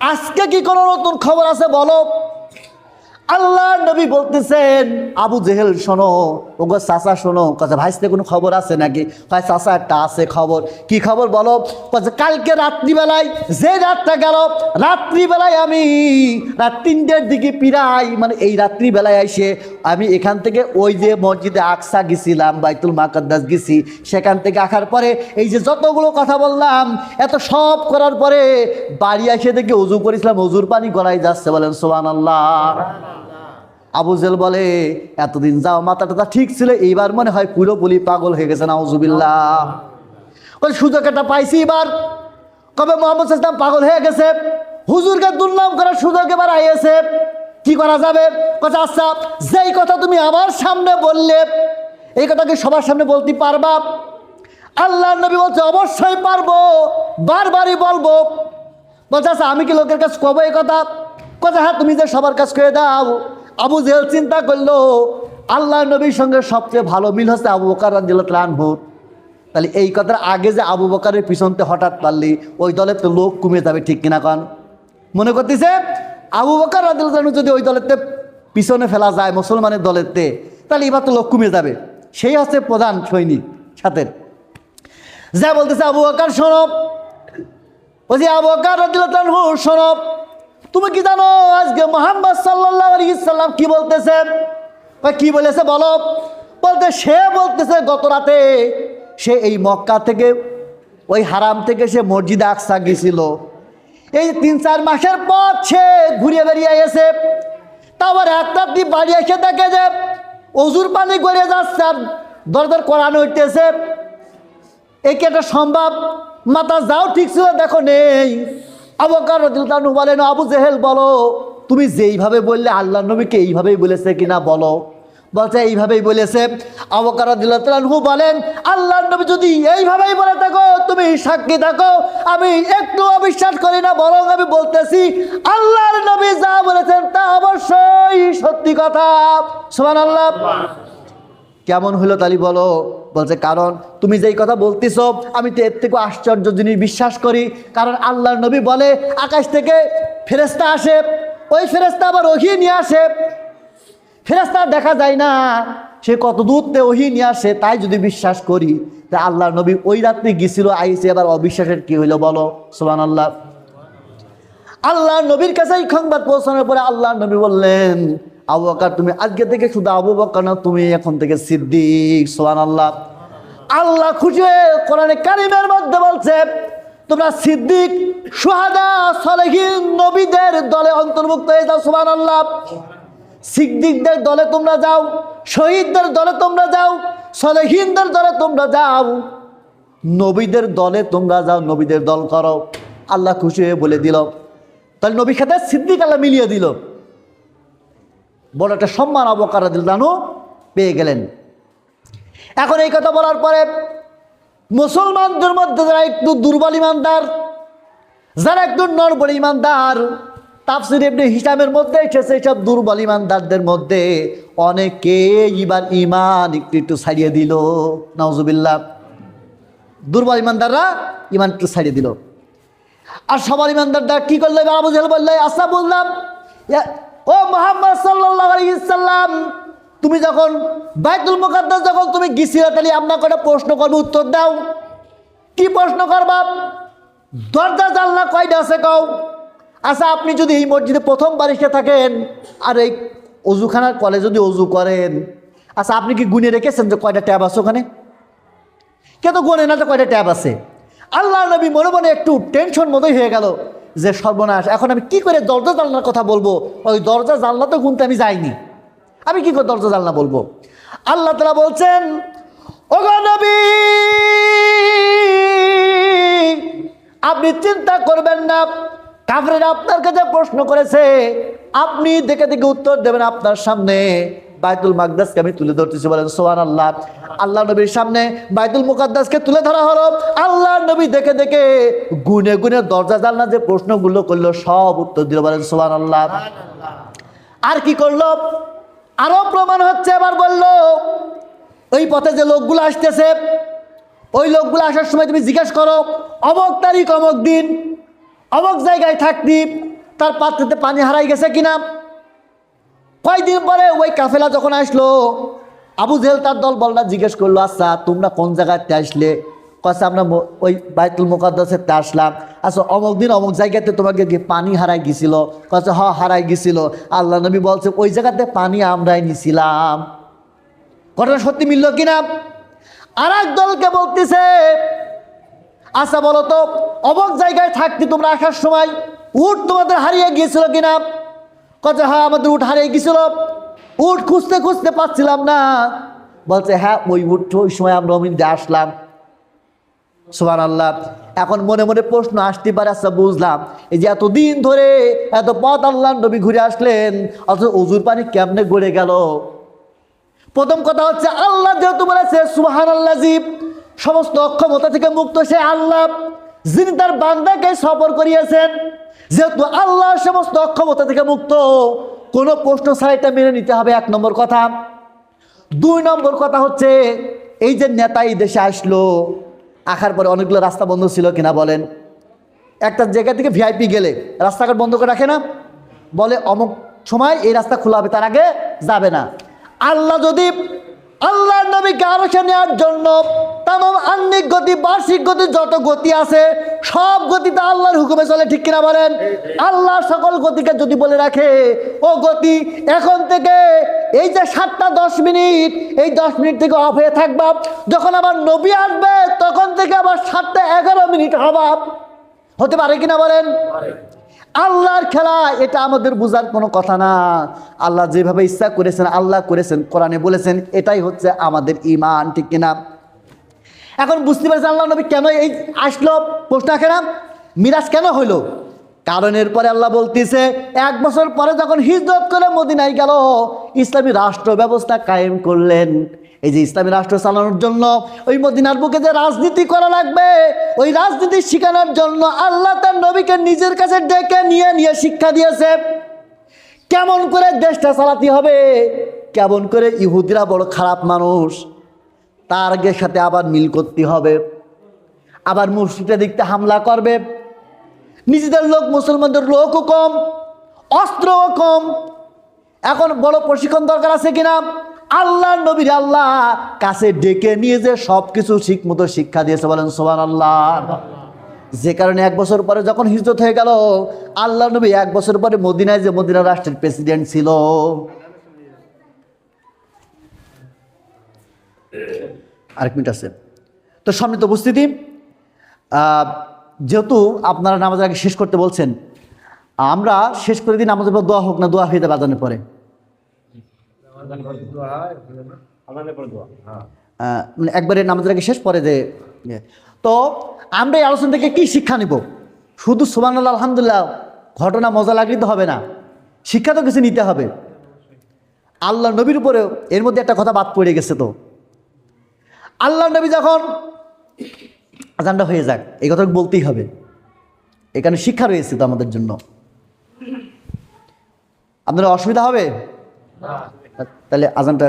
আজকে কি কোনো নতুন খবর আছে বলো। আল্লাহর নবী বলতেছেন, আবু জেহেল শোনো, ওগো চাচা শোনো। কাছে ভাইস্তে কোনো খবর আছে নাকি? ভাই চাচা একটা আছে খবর। কি খবর বলো? কাছে কালকে রাত্রিবেলায়, যে রাতটা গেল, রাত্রিবেলায় আমি রাত 3টের দিকে পিরাই, মানে এই রাত্রিবেলায় এসে আমি এখান থেকে ওই যে মসজিদে আকসা গেছিলাম, বাইতুল মাকাদ্দাস গেছি, সেখান থেকে আসার পরে এই যে যতগুলো কথা বললাম, এত সব করার পরে বাড়ি এসে দেখে ওযু করেছিলাম, ওযুর পানি গড়াই যাচ্ছে। বলেন সুবহানাল্লাহ। আবু জেহেল বলে, এতদিন যাও মাথা টাথা ঠিক ছিল, এইবার মনে হয় পুরোপুরি পাগল হয়ে গেছে। নাউজুবিল্লাহ। ওই সুযোগ একটা পাইছি এবার, কবে মুহাম্মদ সাল্লাল্লাহু আলাইহি ওয়াসাল্লাম পাগল হয়ে গেছে, হুজুরকে দুর্নাম করার সুযোগ এবার আইয়েছে, কি করা যাবে? কথা আচ্ছা, যেই কথা তুমি আমার সামনে বললে, এই কথা কি সবার সামনে বলতে পারবা? আল্লাহর নবী বলছে, অবশ্যই পারবো, বারবারই বলবো। বলছে আচ্ছা আমি কি লোকের কাছে কব এই কথা? কথা হ্যাঁ, তুমি যে সবার কাছে করে দাও। আবু জেহেল চিন্তা করলো, আল্লাহর নবীর সঙ্গে সবচেয়ে ভালো মিল হচ্ছে আবু বকর রাদিয়াল্লাহু আনহুর। তাহলে এই কথার আগে যে আবু বকরের পিছনতে হঠাৎ পারলি, ওই দলের তো লোক কমে যাবে। ঠিক কিনা কন? মনে করতেছে আবু বকর রাদিয়াল্লাহু আনহু যদি ওই দলেরতে পিছনে ফেলা যায়, মুসলমানের দলেরতে, তাহলে এবার তো লোক কমে যাবে। সেই হচ্ছে প্রধান সৈনিক সাথে। যা বলতেছে, আবু বকর শোনো, ওই যে আবু বকর রাদিয়াল্লাহু আনহু শোনো, তুমি কি জানো আজকে মুহাম্মদ সাল্লাল্লাহু আলাইহি সাল্লাম কি বলতেছে? কি বলেছে বলো? বলতে সে বলতেছে গত রাতে সে এই মক্কা থেকে, ওই হারাম থেকে সে মসজিদে আকসা গেছিল। এই 3-4 মাসের পর সে ঘুরে বেরিয়ে এসে, তারপর একটা দিন বাড়ি এসে দেখে যে ওযুর পানি গড়িয়ে যাচ্ছে আর দরদর কোরআন হইতেছে। এই কি এটা সম্ভব? মাথা যাও ঠিক ছিল, দেখো নেই। আবু বকর রাদিয়াল্লাহু আনহু বলেন, আবু জেহেল বলো, তুমি যেইভাবে বললে আল্লাহর নবীকে এইভাবেই বলেছে কিনা বলো। বলছে এইভাবেই বলেছে। আবু বকর রাদিয়াল্লাহু আনহু বলেন, আল্লাহর নবী যদি এইভাবেই বলে থাকো, তুমি সাক্ষী থাকো, আমি একটু অবিশ্বাস করি না, বরং আমি বলতেছি আল্লাহর নবী যা বলেছেন তা অবশ্যই সত্যি কথা। সুবহানাল্লাহ। কেমন হলো তালি বলো? বলছে কারণ তুমি যেই কথা বলতেছ আমি তো এর থেকে আশ্চর্য জিনিস বিশ্বাস করি। কারণ আল্লাহর নবী বলে আকাশ থেকে ফেরেশতা আসে, ওই ফেরেশতা আবার ওহী নিয়ে আসে। ফেরেশতা দেখা যায় না, সে কত দূরতে ওহী নিয়ে আসে, তাই যদি বিশ্বাস করি, তা আল্লাহর নবী ওই রাত্রে গেছিল, আইসে, এবার অবিশ্বাসের কি হইলো বলো? সুবহানাল্লাহ। আল্লাহর নবীর কাছে এই সংবাদ পৌঁছানোর পরে আল্লাহর নবী বললেন, আবু বকর তুমি আজকে থেকে শুধু আবু বকর না, তুমি এখন থেকে সিদ্দিক। সুবহানাল্লাহ। আল্লাহ খুশি হয়ে কোরআনে কারিমের মধ্যে বলছে, তোমরা সিদ্দিক, শুহাদা, সালেহিন, নবীদের দলে অন্তর্ভুক্ত হয়ে যাও। সুবহানাল্লাহ। সিদ্দিকদের দলে তোমরা যাও, শহীদদের দলে তোমরা যাও, সালেহিনদের দলে তোমরা যাও, নবীদের দলে তোমরা যাও, নবীদের দল করো। আল্লাহ খুশি হয়ে বলে দিল। তাহলে নবী সাথে সিদ্দিক আল্লাহ মিলিয়ে দিল। বড় একটা সম্মান আবু বকর রাদিয়াল্লাহু আনহু পেয়ে গেলেন। এখন এই কথা বলার পরে মুসলমানদের মধ্যে যারা একটু দুর্বল ইমানদার, যারা একটু নড়বড় ইমানদার, তাফসীর ইবনে হিশামের মধ্যে এসেছে সব দুর্বল ইমানদারদের মধ্যে অনেকে এবার ইমান একটু একটু ছাড়িয়ে দিল। নাউজুবিল্লাহ। দুর্বল ইমানদাররা ইমান একটু ছাড়িয়ে দিল। আর সবার ইমানদাররা কি করলো? এবার আবু জেহেল বললে, আচ্ছা বললাম ও মুহাম্মদ সাল্লাল্লাহু আলাইহি সাল্লাম, তুমি যখন বাইতুল মুকাদ্দাস যখন তুমি গেছিলে, তাহলে আপনাকে একটা প্রশ্ন করবো, উত্তর দাও। কি প্রশ্ন করবা? দরজা জানলা কয়টা আছে কও। আচ্ছা, আপনি যদি এই মসজিদে প্রথমবার এসে থাকেন আর এই অজুখানার কলে যদি অজু করেন, আচ্ছা আপনি কি গুনে রেখেছেন যে কয়টা ট্যাব আছে ওখানে? কে তো গোনে না যে কয়টা ট্যাব আছে। আল্লাহ নবী মনে মনে একটু টেনশন মতোই হয়ে গেল যে সর্বনাশ, এখন আমি কি করে দরজা জানলার কথা বলবো? ওই দরজা জানলা তো গুনতে আমি যাইনি, আমি কি করে দরজা জানলা বলবো? আল্লাহ তাআলা বলছেন, ওগো নবী, আপনি চিন্তা করবেন না, কাফেররা আপনার কাছে প্রশ্ন করেছে, আপনি দেখে দেখে উত্তর দেবেন। আপনার সামনে বাইতুল মাকদাসকে আমি তুলে ধরতেছি, বলেন সুবহানাল্লাহ। আল্লাহ নবীর সামনে বাইতুল মুকাদ্দাসকে তুলে ধরা হলো। আল্লাহ নবী দেখে দেখে গুনে গুনে দরজা জানলা যে প্রশ্নগুলো করলো সব উত্তর দিল, বলেন সুবহানাল্লাহ। আর কি করলো? আরো প্রমাণ হচ্ছে। এবার বলল, ওই পথে যে লোকগুলো আসতেছে, ওই লোকগুলো আসার সময় তুমি জিজ্ঞেস করো, অমুক তারিখ অমুক দিন অমুক জায়গায় থাকতি, তার পাত্রতে পানি হারাই গেছে কিনা। কয়দিন পরে ওই কাফেলা যখন আসলো, আবু জেহেল তার দল বলটা জিজ্ঞেস করলো, আচ্ছা তোমরা কোন জায়গাতে আসলে? কয়েছে আমরা ওই বাইতুল মুকাদ্দাসেতে আসলাম। আচ্ছা অমুক দিন অমুক জায়গাতে তোমাকে কি পানি হারাই গেছিল? কয়েছে হ, হারাই গেছিল। আল্লাহ নবী বলছে, ওই জায়গাতে পানি আমরাই নিছিলাম। ঘটনা সত্যি মিলল কিনা? আর এক দলকে বলতেছে, আচ্ছা বলো তো, অমুক জায়গায় থাকতে তোমরা আসার সময় উট তোমাদের হারিয়ে গিয়েছিল কিনা? কচ্ছে হ্যাঁ, আমাদের উট হারিয়ে গিয়েছিল, উট খুঁজতে খুঁজতে পাচ্ছিলাম না। বলছে হ্যাঁ, ওই উট ওই সময় আমরা অমিনতে আসলাম। সুবহানাল্লাহ। এখন মনে মনে প্রশ্ন আসতে পারে, আচ্ছা বুঝলাম, এই যে এতদিন ধরে এত পথ আল্লাহ নবী ঘুরে আসলেন, অথচ অজুর পানি কেমনে গড়ে গেল? প্রথম কথা হচ্ছে, আল্লাহ যেহেতু বলেছে সুবহানাল্লাযী, সমস্ত অক্ষমতা থেকে মুক্ত সে আল্লাহ, যিনি তার বান্দাকে সফর করিয়েছেন। যেহেতু আল্লাহ সমস্ত অক্ষমতা থেকে মুক্ত, কোনো প্রশ্ন ছাড়া এটা মেনে নিতে হবে, এক নম্বর কথা। দুই নম্বর কথা হচ্ছে, এই যে নেতা এই দেশে আসলো, আসার পরে অনেকগুলো রাস্তা বন্ধ ছিল কিনা বলেন? একটা জায়গা থেকে ভিআইপি গেলে রাস্তাঘাট বন্ধ করে রাখে না? বলে অমুক সময় এই রাস্তা খোলা হবে, তার আগে যাবে না। আল্লাহ যদি আল্লাহর নবীকে আরশে নেওয়ার জন্য তামাম আহ্নিক গতি, বার্ষিক গতি, যত গতি আছে সব গতিতে আল্লাহর হুকুমে চলে, ঠিক কিনা বলেন? আল্লাহ সকল গতিকে যদি বলে রাখে, ও গতি এখন থেকে এই যে 7টা 10 মিনিট, এই 10 মিনিট থেকে অফ হয়ে থাকবা, যখন আমার নবী আসবে তখন থেকে আবার 7টা 11 মিনিট হবা, হতে পারে কিনা বলেন? আল্লাহর খেলা, এটা আমাদের বোঝার কোনো কথা না। আল্লাহ যেভাবে ইচ্ছা করেছেন, আল্লাহ করেছেন, কোরআনে বলেছেন, এটাই হচ্ছে আমাদের ঈমান, ঠিক কিনা? এখন বুঝতে পারছেন আল্লাহ নবী কেন এই আসলো? প্রশ্ন আসে না, মিরাজ কেন হইল? কারণ এরপরে আল্লাহ বলতেছে, 1 বছর পরে যখন হিজরত করে মদিনায় গেল, ইসলামী রাষ্ট্র ব্যবস্থা কায়েম করলেন। এই যে ইসলামী রাষ্ট্র চালানোর জন্য ওই মদিনার বুকে যে রাজনীতি করা লাগবে, ওই রাজনীতি শেখানোর জন্য আল্লাহ তার নবীকে নিজের কাছে ডেকে নিয়ে নিয়ে শিক্ষা দিয়েছে। কেমন করে দেশটা চালাতে হবে, কেমন করে ইহুদিরা বড় খারাপ মানুষ, তার সাথে আবার মিল করতে হবে, আবার মুশরিকদের দিকতে হামলা করবে, নিজেদের লোক মুসলমানদের লোকও কম, অস্ত্রও কম। এখন বড় প্রশিক্ষণ দরকার আছে কিনা? আল্লাহ নবীর আল্লাহ কাছে ডেকে নিয়ে যে সব কিছু ঠিক মতো শিক্ষা দিয়েছে, বলেন সুবহানাল্লাহ। যে কারণে 1 বছর পরে যখন হিজরত হয়ে গেল, আল্লাহ নবী 1 বছর পরে মদিনায় যে মদিনা রাষ্ট্রের প্রেসিডেন্ট ছিল, আরেক মিনিট আছে তো সম্মিলিত উপস্থিতি, যেহেতু আপনারা নামাজের আগে শেষ করতে বলছেন, আমরা শেষ করে দিই, নামাজের পর দোয়া হোক না, দোয়া হয়ে যাবে আজানের পরে, একবারে নামাজের আগে শেষ, পরে যে। তো আমরা এই আলোচনা থেকে কি শিক্ষা নিব? শুধু সুবহানাল্লাহ আলহামদুলিল্লাহ ঘটনা মজা লাগলে তো হবে না, শিক্ষা তো কিছু নিতে হবে। আল্লাহ নবীর উপরেও এর মধ্যে একটা কথা বাদ পড়ে গেছে। তো আল্লাহ নবী যখন আজানটা হয়ে যাক, এই কথা বলতেই হবে, এখানে শিক্ষা রয়েছে তো আমাদের জন্য। আপনার অসুবিধা হবে? তাহলে আজানটা